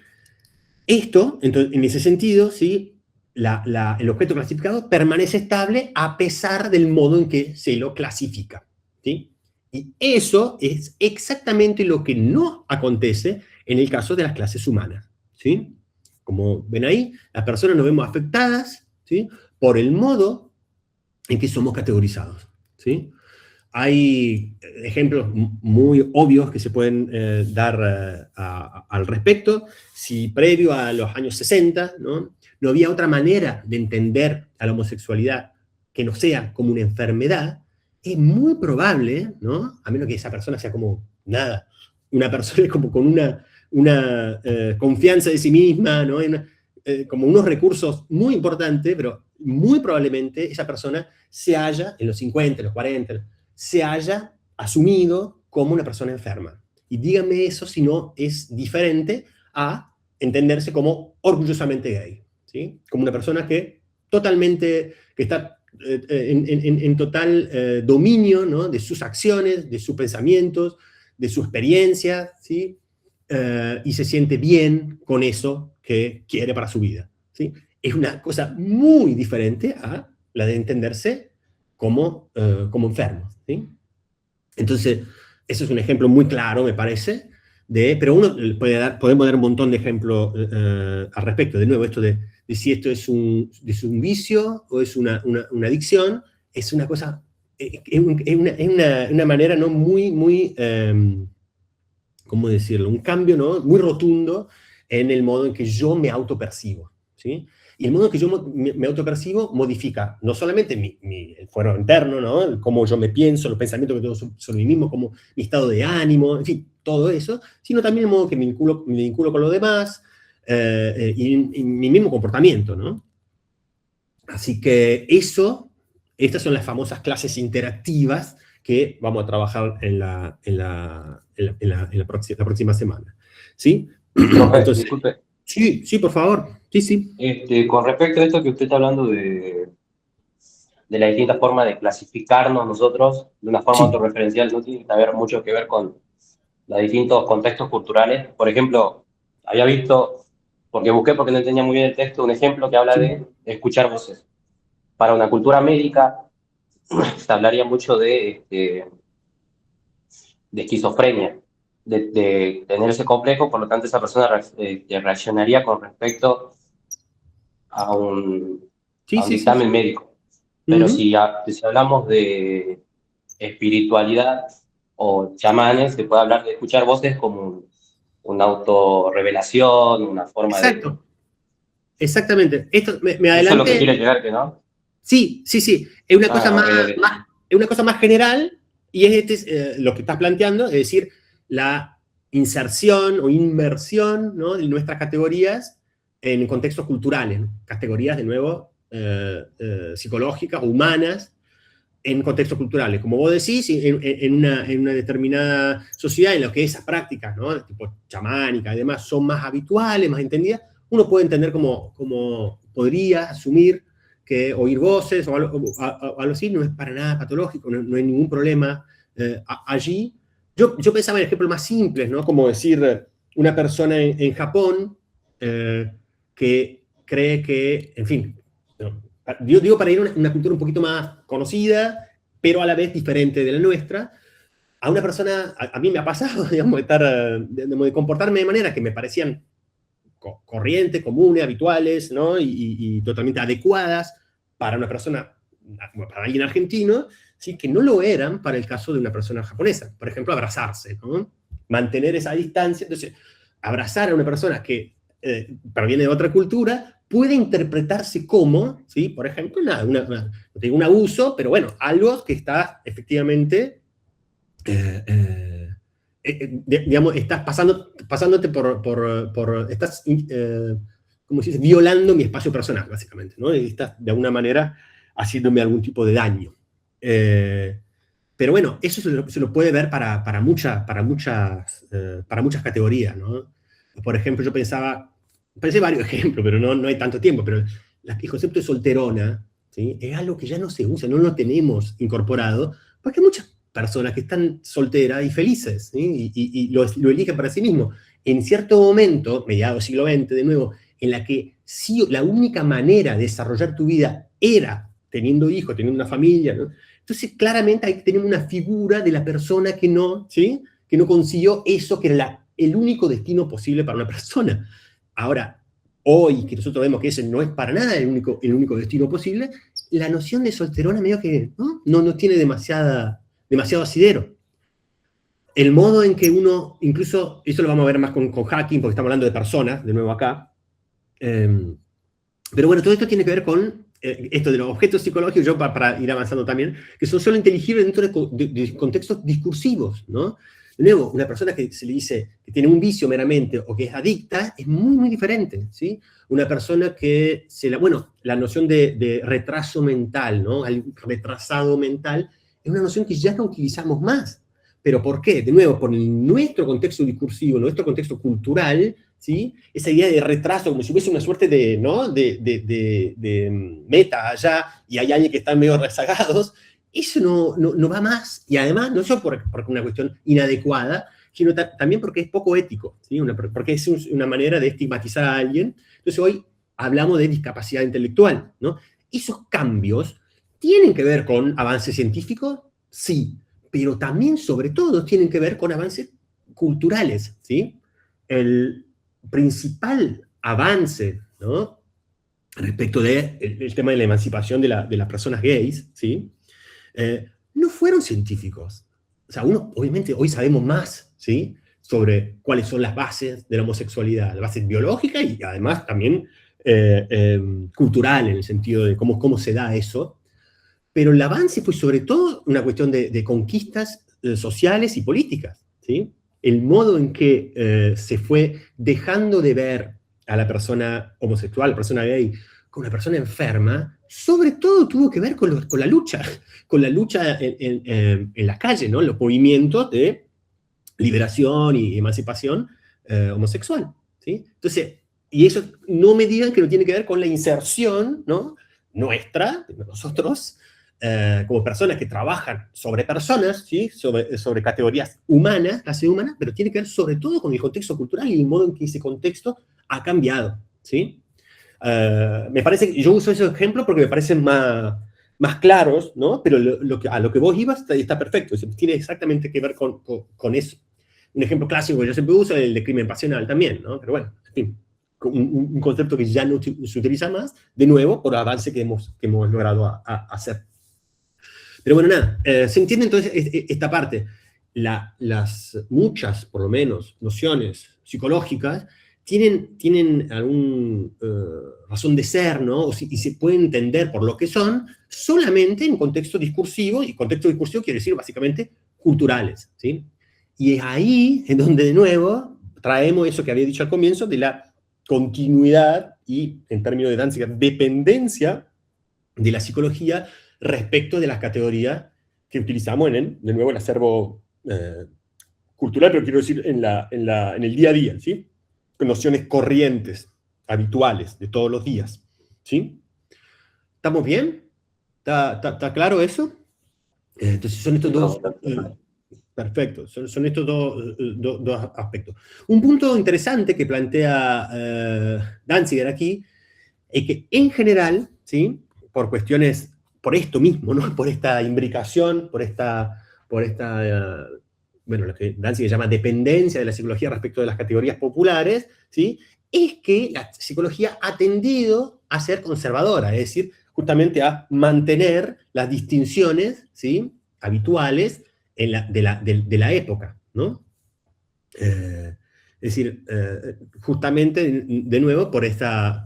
Esto, entonces, en ese sentido, ¿sí? El objeto clasificado permanece estable a pesar del modo en que se lo clasifica, ¿sí? Y eso es exactamente lo que no acontece en el caso de las clases humanas, ¿sí? Como ven ahí, las personas nos vemos afectadas, ¿sí? Por el modo en que somos categorizados, ¿sí? Hay ejemplos muy obvios que se pueden dar al respecto. Si previo a los años 60, no había otra manera de entender a la homosexualidad que no sea como una enfermedad, es muy probable, ¿no? A menos que esa persona sea como nada, una persona como con una confianza de sí misma, ¿no? Como unos recursos muy importantes, pero muy probablemente esa persona se haya, en los 50, en los 40, se haya asumido como una persona enferma. Y díganme eso si no es diferente a entenderse como orgullosamente gay, ¿sí? Como una persona que está en total dominio, ¿no? De sus acciones, de sus pensamientos, de su experiencia, ¿sí? Y se siente bien con eso que quiere para su vida, ¿sí? Es una cosa muy diferente a la de entenderse como enfermo, ¿sí? Entonces, eso es un ejemplo muy claro, me parece, pero podemos dar un montón de ejemplos al respecto. De nuevo, esto de si esto es un vicio o es una adicción, es una cosa, es una manera no muy ¿cómo decirlo? Un cambio, ¿no? Muy rotundo en el modo en que yo me autopercibo, ¿sí? Y el modo en que yo me autopercibo modifica no solamente el fuero interno, ¿no? Cómo yo me pienso, los pensamientos que tengo sobre mí mismo, como mi estado de ánimo, en fin, todo eso, sino también el modo que me vinculo con los demás y mi mismo comportamiento, ¿no? Así que estas son las famosas clases interactivas que vamos a trabajar en la próxima semana, ¿sí? Entonces, disculpe. Sí, por favor. Sí. Con respecto a esto que usted está hablando de la distinta forma de clasificarnos nosotros de una forma autorreferencial, no tiene que haber mucho que ver con los distintos contextos culturales. Por ejemplo, había visto, porque no entendía muy bien el texto, un ejemplo que habla de escuchar voces. Para una cultura médica se hablaría mucho de esquizofrenia, de tener ese complejo, por lo tanto esa persona reaccionaría con respecto a un dictamen médico. Pero si hablamos de espiritualidad o chamanes, se puede hablar de escuchar voces como una autorrevelación, una forma Exacto. Exactamente. Esto me adelanté. Eso es lo que quiere llegar, ¿no? Sí. Es una cosa más general, Y es lo que estás planteando, es decir, la inserción o inmersión, ¿no?, de nuestras categorías en contextos culturales, ¿no? Categorías, de nuevo, psicológicas o humanas, en contextos culturales. Como vos decís, en una determinada sociedad en la que esas prácticas, ¿no?, tipo chamánica y demás, son más habituales, más entendidas, uno puede entender como podría asumir que oír voces o algo así no es para nada patológico, no hay ningún problema allí. Yo pensaba en ejemplos más simples, ¿no?, como decir una persona en Japón que cree que, en fin, ¿no?, yo digo para ir a una cultura un poquito más conocida, pero a la vez diferente de la nuestra, a una persona, a mí me ha pasado, digamos, de comportarme de maneras que me parecían corrientes, comunes, habituales, ¿no?, y totalmente adecuadas para una persona, para alguien argentino, ¿sí?, que no lo eran para el caso de una persona japonesa. Por ejemplo, abrazarse, ¿no?, mantener esa distancia. Entonces, abrazar a una persona que proviene de otra cultura puede interpretarse como, ¿sí?, por ejemplo, no digo un abuso, pero bueno, algo que está efectivamente, digamos, estás pasándote estás, ¿cómo se dice?, violando mi espacio personal, básicamente, ¿no? Y estás, de alguna manera, haciéndome algún tipo de daño. Pero bueno, eso se lo puede ver para muchas categorías, ¿no? Por ejemplo, yo pensé varios ejemplos, pero no hay tanto tiempo, pero el concepto de solterona, ¿sí?, es algo que ya no se usa, no lo tenemos incorporado, porque hay muchas personas que están solteras y felices, ¿sí?, y lo eligen para sí mismos. En cierto momento, mediados del siglo XX, de nuevo, en la que sí, la única manera de desarrollar tu vida era teniendo hijos, teniendo una familia, ¿no? Entonces, claramente ahí tenemos una figura de la persona que no, ¿sí?, que no consiguió eso que era el único destino posible para una persona. Ahora, hoy que nosotros vemos que ese no es para nada el único destino posible, la noción de solterona medio que no tiene demasiado asidero. El modo en que uno, incluso, eso lo vamos a ver más con hacking, porque estamos hablando de personas, de nuevo acá, pero bueno, todo esto tiene que ver con esto de los objetos psicológicos, yo para ir avanzando también, que son solo inteligibles dentro de contextos discursivos, ¿no? De nuevo, una persona que se le dice que tiene un vicio meramente o que es adicta es muy, muy diferente, ¿sí? Una persona que la noción de retraso mental, ¿no?, el retrasado mental, es una noción que ya no utilizamos más. ¿Pero por qué? De nuevo, por nuestro contexto discursivo, nuestro contexto cultural, ¿sí?, esa idea de retraso, como si hubiese una suerte de meta allá, y hay alguien que están medio rezagados, eso no va más, y además, no solo por una cuestión inadecuada, sino también porque es poco ético, ¿sí?, porque es una manera de estigmatizar a alguien. Entonces hoy hablamos de discapacidad intelectual, ¿no? Esos cambios tienen que ver con avances científicos, sí, pero también, sobre todo, tienen que ver con avances culturales, ¿sí? El principal avance, ¿no?, respecto del tema de la emancipación de las personas gays, ¿sí?, no fueron científicos. O sea, obviamente, hoy sabemos más, ¿sí?, sobre cuáles son las bases de la homosexualidad, las bases biológicas y además también cultural, en el sentido de cómo se da eso. Pero el avance fue sobre todo una cuestión de conquistas sociales y políticas, ¿sí? El modo en que se fue dejando de ver a la persona homosexual, a la persona gay, como una persona enferma, sobre todo tuvo que ver con la lucha en las calles, ¿no?, los movimientos de liberación y emancipación homosexual, ¿sí? Entonces, y eso no me digan que no tiene que ver con la inserción, ¿no?, nuestra, de nosotros, como personas que trabajan sobre personas, ¿sí?, sobre categorías humanas, clase humana, pero tiene que ver sobre todo con el contexto cultural y el modo en que ese contexto ha cambiado, ¿sí? Me parece que yo uso esos ejemplos porque me parecen más claros, ¿no? Pero a lo que vos ibas está perfecto, tiene exactamente que ver con eso. Un ejemplo clásico que yo siempre uso es el de crimen pasional también, ¿no? Pero bueno, en fin, un concepto que ya no se utiliza más, de nuevo, por avance que hemos logrado hacer. Pero bueno, nada, se entiende entonces esta parte. Las muchas, por lo menos, nociones psicológicas tienen alguna razón de ser, ¿no? Y se pueden entender por lo que son solamente en contexto discursivo, y contexto discursivo quiere decir básicamente culturales, ¿sí? Y es ahí en donde, de nuevo, traemos eso que había dicho al comienzo, de la continuidad y, en términos de Danziger, dependencia de la psicología respecto de las categorías que utilizamos de nuevo, el acervo cultural, pero quiero decir en el día a día, ¿sí? Con nociones corrientes, habituales, de todos los días, ¿sí? ¿Estamos bien? ¿Está claro eso? Entonces son estos dos... perfecto, son estos dos aspectos. Un punto interesante que plantea Danziger aquí es que en general, ¿sí? Por cuestiones, por esto mismo, ¿no? Por esta imbricación, por esta bueno, lo que Danziger llama dependencia de la psicología respecto de las categorías populares, ¿sí? Es que la psicología ha tendido a ser conservadora, es decir, justamente a mantener las distinciones, ¿sí? Habituales de la época, ¿no? Es decir, justamente, de nuevo, por esta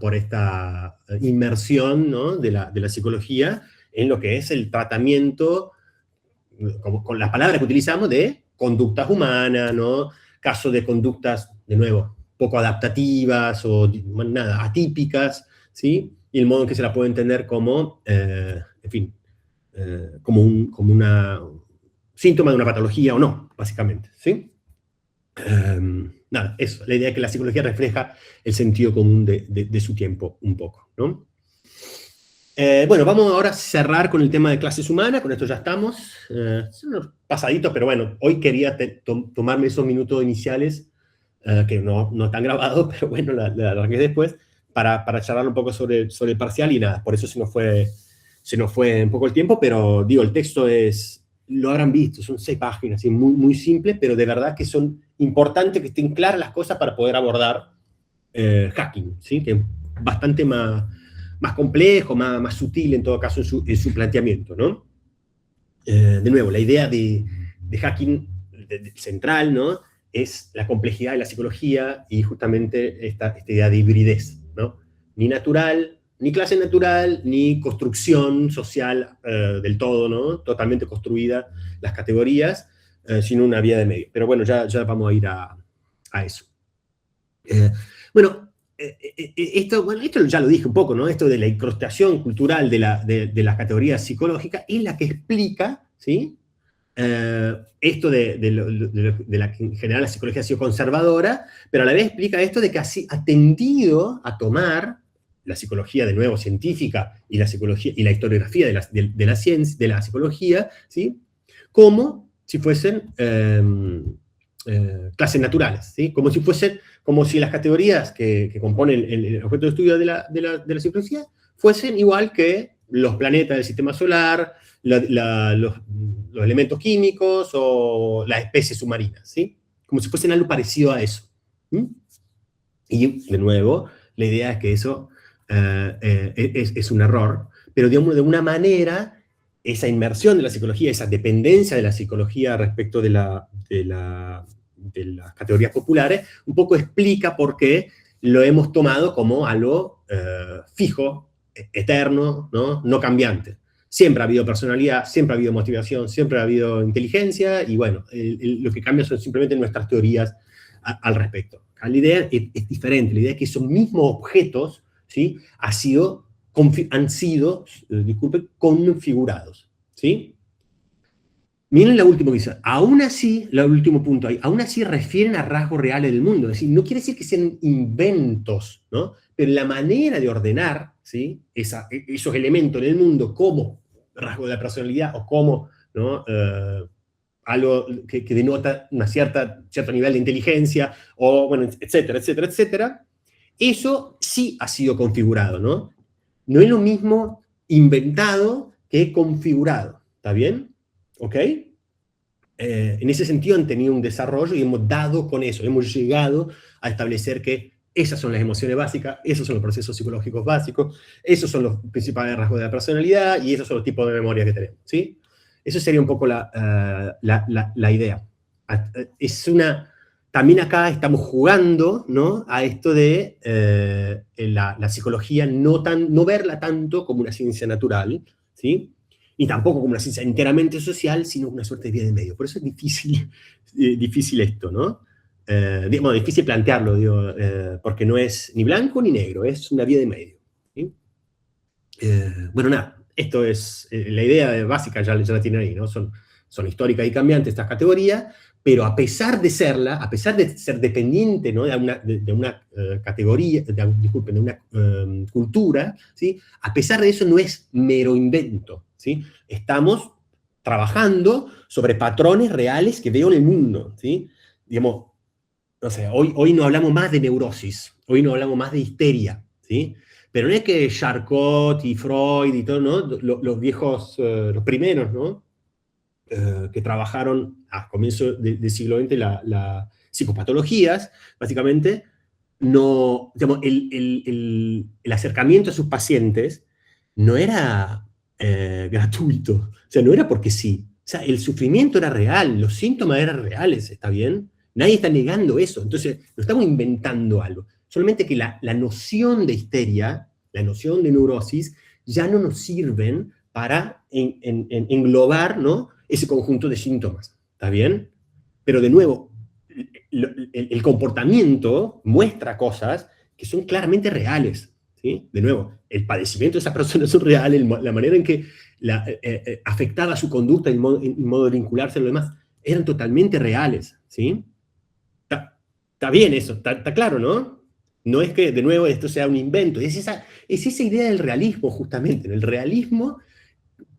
inmersión, ¿no? de la psicología en lo que es el tratamiento, con las palabras que utilizamos, de conductas humanas, ¿no? Casos de conductas, de nuevo, poco adaptativas o nada, atípicas, ¿sí? Y el modo en que se la puede entender como, en fin, como una síntoma de una patología o no, básicamente, ¿sí? Nada, eso, la idea es que la psicología refleja el sentido común de su tiempo un poco, ¿no? Bueno, vamos ahora a cerrar con el tema de clases humanas, con esto ya estamos, son unos pasaditos, pero bueno, hoy quería tomarme esos minutos iniciales, que no están grabados, pero bueno, la arranqué después, para charlar un poco sobre el parcial, y nada, por eso se nos fue un poco el tiempo, pero digo, el texto lo habrán visto, son 6 páginas, ¿sí? Muy, muy simples, pero de verdad que son importantes que estén claras las cosas para poder abordar hacking, ¿sí? Que es bastante más complejo, más sutil en todo caso en su planteamiento, ¿no? De nuevo, la idea de hacking central, ¿no? Es la complejidad de la psicología y justamente esta idea de hibridez, ¿no? Ni natural, ni clase natural, ni construcción social del todo, ¿no? Totalmente construida las categorías, sino una vía de medio. Pero bueno, ya vamos a ir a eso. Esto ya lo dije un poco, ¿no? Esto de la incrustación cultural de las categorías psicológicas es la que explica, ¿sí? Esto de la que en general la psicología ha sido conservadora, pero a la vez explica esto de que ha tendido a tomar la psicología, de nuevo, científica, y la psicología y la historiografía de la ciencia, de la psicología, ¿sí? Como si fuesen clases naturales, ¿sí? Como si las categorías que componen el objeto de estudio de la psicología fuesen igual que los planetas del sistema solar, los elementos químicos o las especies submarinas, ¿sí? Como si fuesen algo parecido a eso. Y, de nuevo, la idea es que eso es un error, pero digamos, de una manera, esa inmersión de la psicología, esa dependencia de la psicología respecto de las categorías populares, un poco explica por qué lo hemos tomado como algo fijo, eterno, no cambiante. Siempre ha habido personalidad, siempre ha habido motivación, siempre ha habido inteligencia, y bueno, lo que cambia son simplemente nuestras teorías al respecto. La idea es diferente, la idea es que esos mismos objetos, ¿sí? han sido configurados, ¿sí? Miren la última que dice, aún así, el último punto ahí, aún así refieren a rasgos reales del mundo, es decir, no quiere decir que sean inventos, ¿no? Pero la manera de ordenar, ¿sí? esos elementos en el mundo como rasgo de la personalidad o como, ¿no? Algo que denota cierto nivel de inteligencia, o bueno, etcétera, etcétera, etcétera, eso sí ha sido configurado, ¿no? No es lo mismo inventado que configurado, ¿está bien? ¿Ok? En ese sentido han tenido un desarrollo y hemos dado con eso, hemos llegado a establecer que esas son las emociones básicas, esos son los procesos psicológicos básicos, esos son los principales rasgos de la personalidad y esos son los tipos de memoria que tenemos, ¿sí? Eso sería un poco la idea. También acá estamos jugando, ¿no? A esto de la psicología no verla tanto como una ciencia natural, ¿sí? ni tampoco como una ciencia enteramente social, sino una suerte de vía de medio. Por eso es difícil esto, ¿no? Difícil plantearlo, digo, porque no es ni blanco ni negro, es una vía de medio. ¿Sí? Bueno, nada, esto es la idea básica, ya la tienen ahí, ¿no? Son históricas y cambiantes estas categorías, pero a pesar de serla, a pesar de ser dependiente, ¿no? de una categoría, disculpen, de una cultura, ¿sí? A pesar de eso no es mero invento, ¿sí? Estamos trabajando sobre patrones reales que veo en el mundo, ¿sí? Digamos, no sé, hoy no hablamos más de neurosis, hoy no hablamos más de histeria, ¿sí? Pero no es que Charcot y Freud y todo, ¿no? Los viejos, los primeros, ¿no? Que trabajaron a comienzos del siglo XX las psicopatologías, básicamente, no, digamos, el acercamiento a sus pacientes no era gratuito, o sea, no era porque sí. O sea, el sufrimiento era real, los síntomas eran reales, ¿está bien? Nadie está negando eso, entonces no estamos inventando algo. Solamente que la noción de histeria, la noción de neurosis, ya no nos sirven para englobar, ¿no? Ese conjunto de síntomas, ¿está bien? Pero de nuevo, el comportamiento muestra cosas que son claramente reales, ¿sí? De nuevo, el padecimiento de esas personas son reales, la manera en que afectaba su conducta, el modo de vincularse a lo demás, eran totalmente reales, ¿sí? Está bien eso, está claro, ¿no? No es que, de nuevo, esto sea un invento, es esa idea del realismo, justamente, el realismo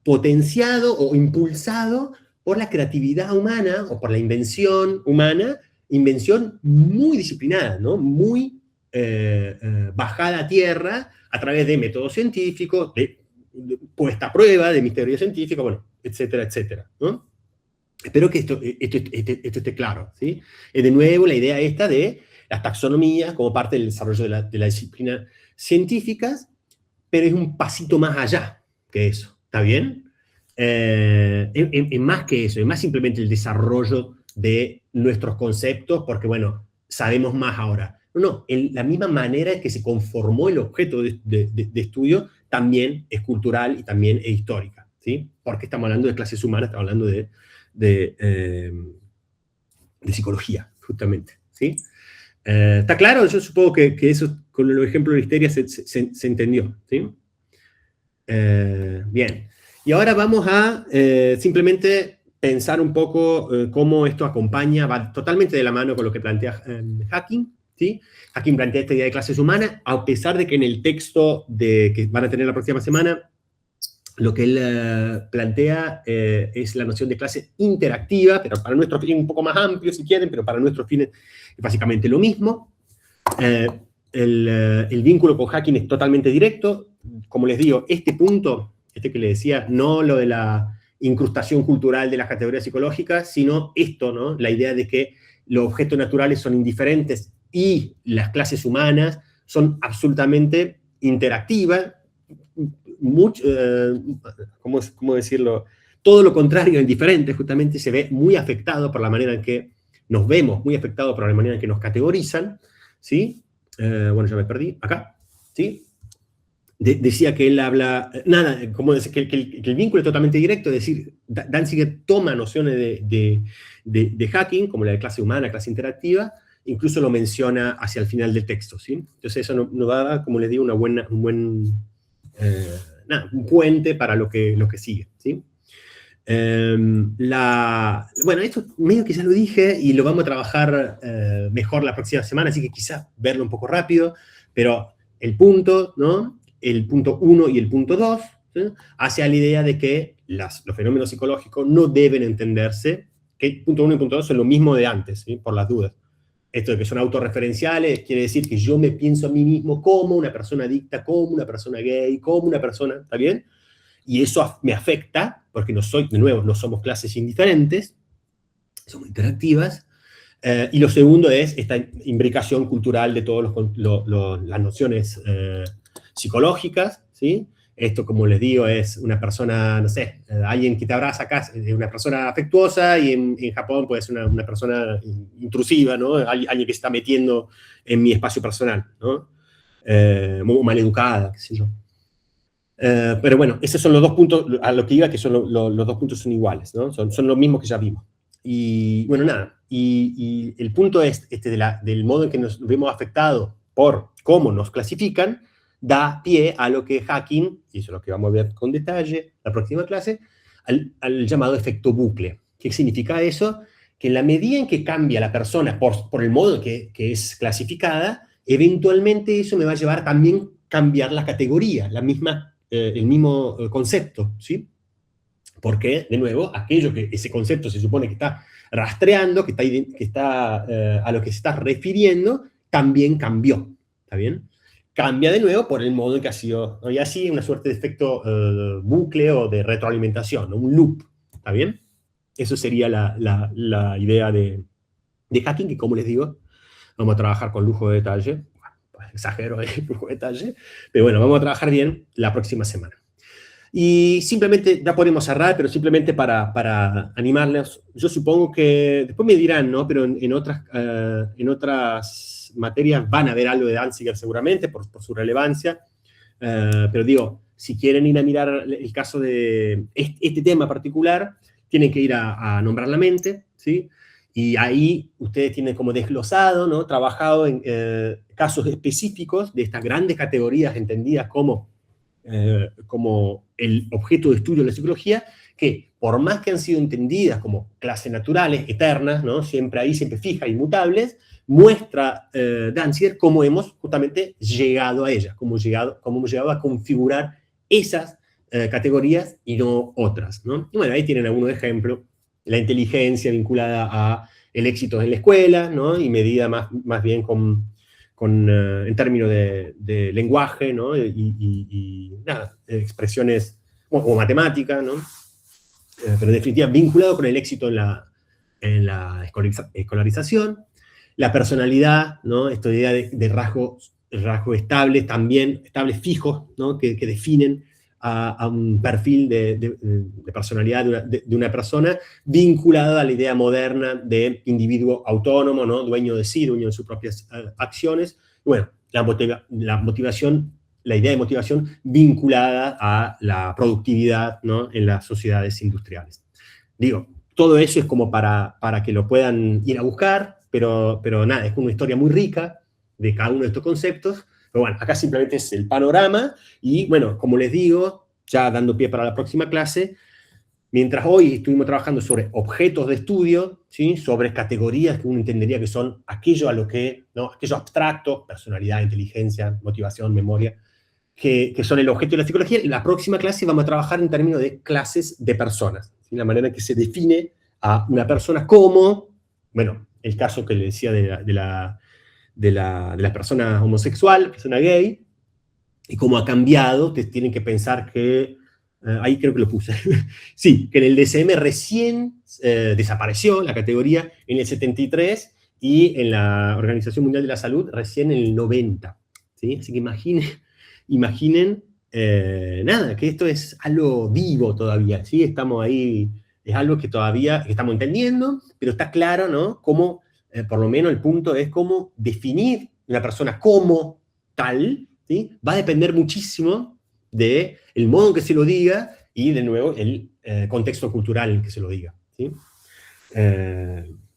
potenciado o impulsado por la creatividad humana o por la invención humana, invención muy disciplinada, ¿no? Muy bajada a tierra a través de métodos científicos, de puesta a prueba, de mi teoría científica, bueno, etcétera, etcétera, ¿no? Espero que esto esté claro, ¿sí? De nuevo, la idea esta de las taxonomías como parte del desarrollo de la disciplina científicas, pero es un pasito más allá que eso, ¿está bien? Es más que eso, es más simplemente el desarrollo de nuestros conceptos, porque, bueno, sabemos más ahora. No, la misma manera en que se conformó el objeto de estudio también es cultural y también es histórica, ¿sí? Porque estamos hablando de clases humanas, estamos hablando de psicología, justamente, ¿sí? ¿Está claro? Yo supongo que eso, con el ejemplo de la histeria, se entendió, ¿sí? Bien. Y ahora vamos a simplemente pensar un poco cómo esto acompaña, va totalmente de la mano con lo que plantea Hacking, ¿sí? Hacking plantea esta idea de clases humanas, a pesar de que en el texto que van a tener la próxima semana, lo que él plantea es la noción de clase interactiva, pero para nuestros fines un poco más amplio, si quieren, pero para nuestros fines es básicamente lo mismo. El vínculo con Hacking es totalmente directo. Como les digo, este punto, que les decía, no lo de la incrustación cultural de las categorías psicológicas, sino esto, ¿no? La idea de que los objetos naturales son indiferentes y las clases humanas son absolutamente interactivas, ¿cómo decirlo? Todo lo contrario, indiferente, justamente se ve muy afectado por la manera en que nos vemos, muy afectado por la manera en que nos categorizan, ¿sí? Bueno, ya me perdí, acá, ¿sí? Decía que él habla, como decir, que el vínculo es totalmente directo, es decir, Danziger toma nociones de Hacking, como la de clase humana, clase interactiva, incluso lo menciona hacia el final del texto, ¿sí? Entonces eso nos da, como les digo, un puente para lo que sigue, ¿sí? Bueno, esto medio que ya lo dije y lo vamos a trabajar mejor la próxima semana, así que quizás verlo un poco rápido, pero el punto, ¿no? El punto 1 y el punto 2, ¿sí? Hacia la idea de que los fenómenos psicológicos no deben entenderse, que el punto 1 y el punto 2 son lo mismo de antes, ¿sí? Por las dudas. Esto de que son autorreferenciales quiere decir que yo me pienso a mí mismo como una persona adicta, como una persona gay, como una persona, ¿está bien? Y eso me afecta, porque no somos clases indiferentes, somos interactivas. Y lo segundo es esta imbricación cultural de todas las nociones psicológicas, ¿sí? Esto, como les digo, es una persona, no sé, alguien que te abraza acá, una persona afectuosa, y en Japón puede ser una persona intrusiva, ¿no? Alguien que se está metiendo en mi espacio personal, ¿no? Muy maleducada, qué sé yo. Pero bueno, esos son los dos puntos, a lo que iba, que son los dos puntos son iguales, ¿no? Son los mismos que ya vimos. Y bueno, nada, y el punto es del modo en que nos vemos afectados por cómo nos clasifican, da pie a lo que Hacking, y eso es lo que vamos a ver con detalle la próxima clase, al llamado efecto bucle. ¿Qué significa eso? Que en la medida en que cambia la persona por el modo que es clasificada, eventualmente eso me va a llevar también a cambiar la categoría, el mismo concepto, ¿sí? Porque, de nuevo, ese concepto se supone que está rastreando, a lo que se está refiriendo, también cambió, ¿está bien? Cambia de nuevo por el modo en que ha sido, ¿no? Y así una suerte de efecto bucle o de retroalimentación, ¿no? Un loop, ¿está bien? Eso sería la idea de Hacking, que como les digo, vamos a trabajar con lujo de detalle, bueno, exagero lujo de detalle, pero bueno, vamos a trabajar bien la próxima semana. Y simplemente, ya podemos cerrar, pero simplemente para animarles, yo supongo que, después me dirán, ¿no? Pero en otras materias van a ver algo de Danziger seguramente, por su relevancia, pero digo, si quieren ir a mirar el caso de este tema particular, tienen que ir a nombrar la mente, ¿sí? Y ahí ustedes tienen como desglosado, ¿no? Trabajado en casos específicos de estas grandes categorías entendidas como el objeto de estudio de la psicología, que por más que han sido entendidas como clases naturales, eternas, ¿no? Siempre fijas, inmutables, muestra Danziger cómo hemos justamente llegado a ellas, cómo hemos llegado a configurar esas categorías y no otras, ¿no? Y bueno, ahí tienen algunos ejemplos, la inteligencia vinculada a el éxito en la escuela, ¿no? Y medida más bien en términos de lenguaje, ¿no? Y nada, expresiones como matemática, ¿no? Pero en definitiva vinculado con el éxito en la escolarización, la personalidad, ¿no? Esta idea de rasgos estables, también estables fijos, ¿no? Que definen a un perfil de personalidad de una persona vinculada a la idea moderna de individuo autónomo, ¿no? Dueño de sí, dueño de sus propias acciones. Bueno, la motivación, la idea de motivación vinculada a la productividad, ¿no? En las sociedades industriales. Digo, todo eso es como para que lo puedan ir a buscar, pero nada, es una historia muy rica de cada uno de estos conceptos. Pero bueno, acá simplemente es el panorama, y bueno, como les digo, ya dando pie para la próxima clase, mientras hoy estuvimos trabajando sobre objetos de estudio, ¿sí? Sobre categorías que uno entendería que son aquello aquello abstracto, personalidad, inteligencia, motivación, memoria, que son el objeto de la psicología, en la próxima clase vamos a trabajar en términos de clases de personas, ¿sí? La manera en que se define a una persona como, bueno, el caso que le decía de la persona homosexual, persona gay, y cómo ha cambiado. Ustedes tienen que pensar que, ahí creo que lo puse, sí, que en el DSM recién desapareció la categoría en el 73, y en la Organización Mundial de la Salud recién en el 90, ¿sí? Así que imaginen, nada, que esto es algo vivo todavía, ¿sí? Estamos ahí, es algo que todavía estamos entendiendo, pero está claro, ¿no? Cómo, por lo menos el punto es cómo definir una persona como tal, ¿sí? Va a depender muchísimo del modo en que se lo diga y, de nuevo, el contexto cultural en que se lo diga, ¿sí?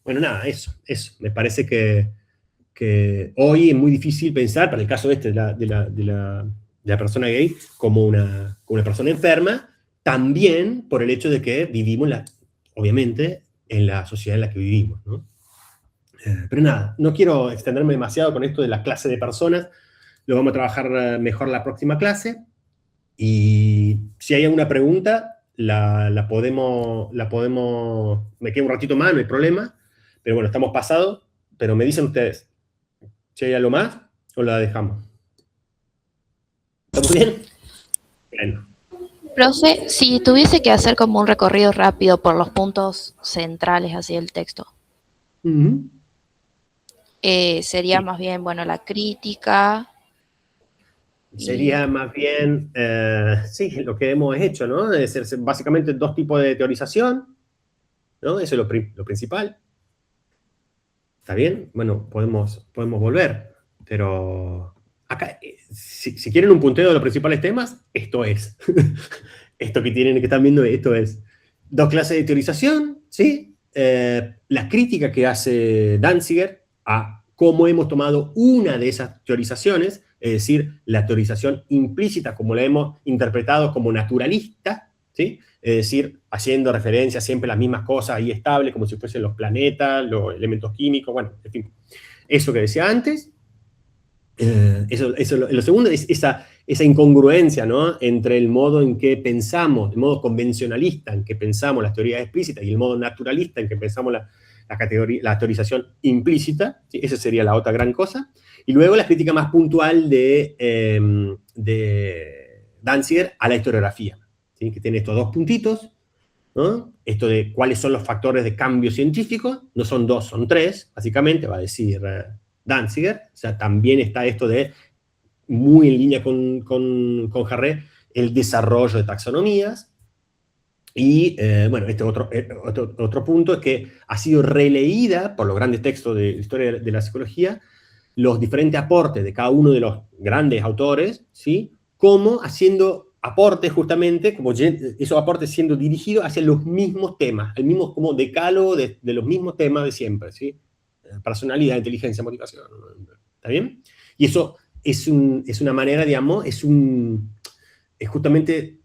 Bueno, nada, eso. Me parece que hoy es muy difícil pensar, para el caso de la persona gay, como una persona enferma, también por el hecho de que vivimos, obviamente, en la sociedad en la que vivimos, ¿no? Pero nada, no quiero extenderme demasiado con esto de la clase de personas, lo vamos a trabajar mejor la próxima clase, y si hay alguna pregunta, la podemos, me quedo un ratito más, no hay problema, pero bueno, estamos pasados, pero me dicen ustedes, si hay algo más, o la dejamos. ¿Estamos bien? Bueno. Profe, si tuviese que hacer como un recorrido rápido por los puntos centrales así del texto, sería más bien, bueno, la crítica. Sería más bien, sí, lo que hemos hecho, ¿no? Es básicamente dos tipos de teorización, ¿no? Eso es lo principal. ¿Está bien? Bueno, podemos volver, pero acá, si quieren un punteo de los principales temas, esto es. Esto que están viendo, esto es. 2 clases de teorización, ¿sí? La crítica que hace Danziger a cómo hemos tomado una de esas teorizaciones, es decir, la teorización implícita, como la hemos interpretado como naturalista, ¿sí? Es decir, haciendo referencia siempre a las mismas cosas ahí estables, como si fuesen los planetas, los elementos químicos, bueno, en fin. Eso que decía antes. Lo segundo es esa incongruencia, ¿no?, entre el modo en que pensamos, el modo convencionalista en que pensamos las teorías explícitas y el modo naturalista en que pensamos la teorización implícita, ¿sí? Esa sería la otra gran cosa. Y luego la crítica más puntual de Danziger a la historiografía, ¿sí? Que tiene estos 2 puntitos, ¿no? Esto de cuáles son los factores de cambio científico, no son 2, son 3, básicamente, va a decir Danziger. O sea, también está esto de, muy en línea con Harré, el desarrollo de taxonomías. Y, bueno, este otro punto es que ha sido releída por los grandes textos de historia de la psicología, los diferentes aportes de cada uno de los grandes autores, ¿sí? Como haciendo aportes justamente, como esos aportes siendo dirigidos hacia los mismos temas, el mismo como decálogo de los mismos temas de siempre, ¿sí? Personalidad, inteligencia, motivación, ¿está bien? Y eso es una manera, digamos, es justamente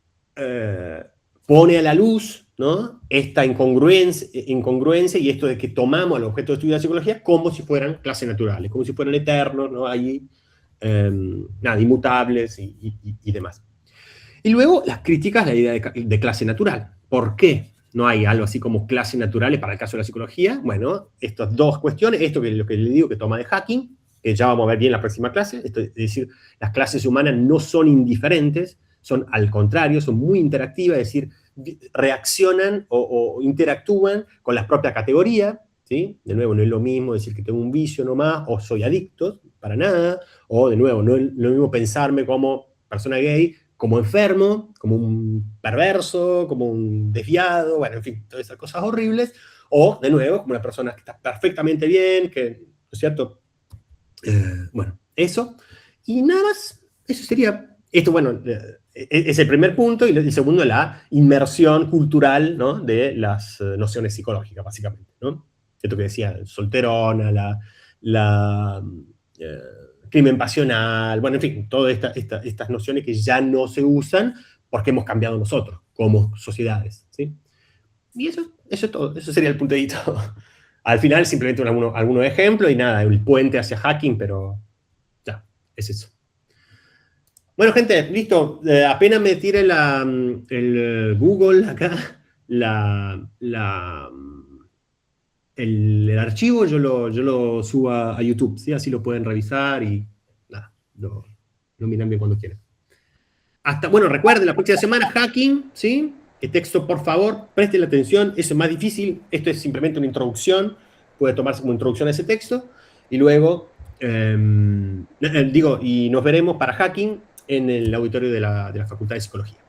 pone a la luz, ¿no?, esta incongruencia y esto de que tomamos al objeto de estudio de la psicología como si fueran clases naturales, como si fueran eternos, ¿no?, ahí, nada, inmutables y demás. Y luego las críticas a la idea de clase natural. ¿Por qué no hay algo así como clases naturales para el caso de la psicología? Bueno, estas 2 cuestiones, esto que es lo que le digo que toma de Hacking, que ya vamos a ver bien en la próxima clase, esto es decir, las clases humanas no son indiferentes, son al contrario, son muy interactivas, es decir, reaccionan o interactúan con la propia categoría, ¿sí? De nuevo, no es lo mismo decir que tengo un vicio nomás, o soy adicto, para nada, o de nuevo, no es lo mismo pensarme como persona gay, como enfermo, como un perverso, como un desviado, bueno, en fin, todas esas cosas horribles, o, de nuevo, como una persona que está perfectamente bien, que, ¿no es cierto? Bueno, eso, y nada más, eso sería, esto, bueno, es el primer punto, y el segundo, la inmersión cultural, ¿no?, de las nociones psicológicas, básicamente, ¿no? Esto que decía, solterona, crimen pasional, bueno, en fin, todas estas nociones que ya no se usan porque hemos cambiado nosotros, como sociedades, ¿sí? Y eso es todo, eso sería el punteíto. Al final, simplemente algunos ejemplos y nada, el puente hacia Hacking, pero ya, es eso. Bueno, gente, listo. Apenas me tire el Google acá, el archivo, yo lo subo a YouTube, ¿sí? Así lo pueden revisar y nada, lo miran bien cuando quieran. Bueno, recuerden, la próxima semana Hacking, ¿sí? El texto, por favor, presten la atención, eso es más difícil, esto es simplemente una introducción, puede tomarse como introducción a ese texto, y luego, y nos veremos para Hacking en el auditorio de la Facultad de Psicología.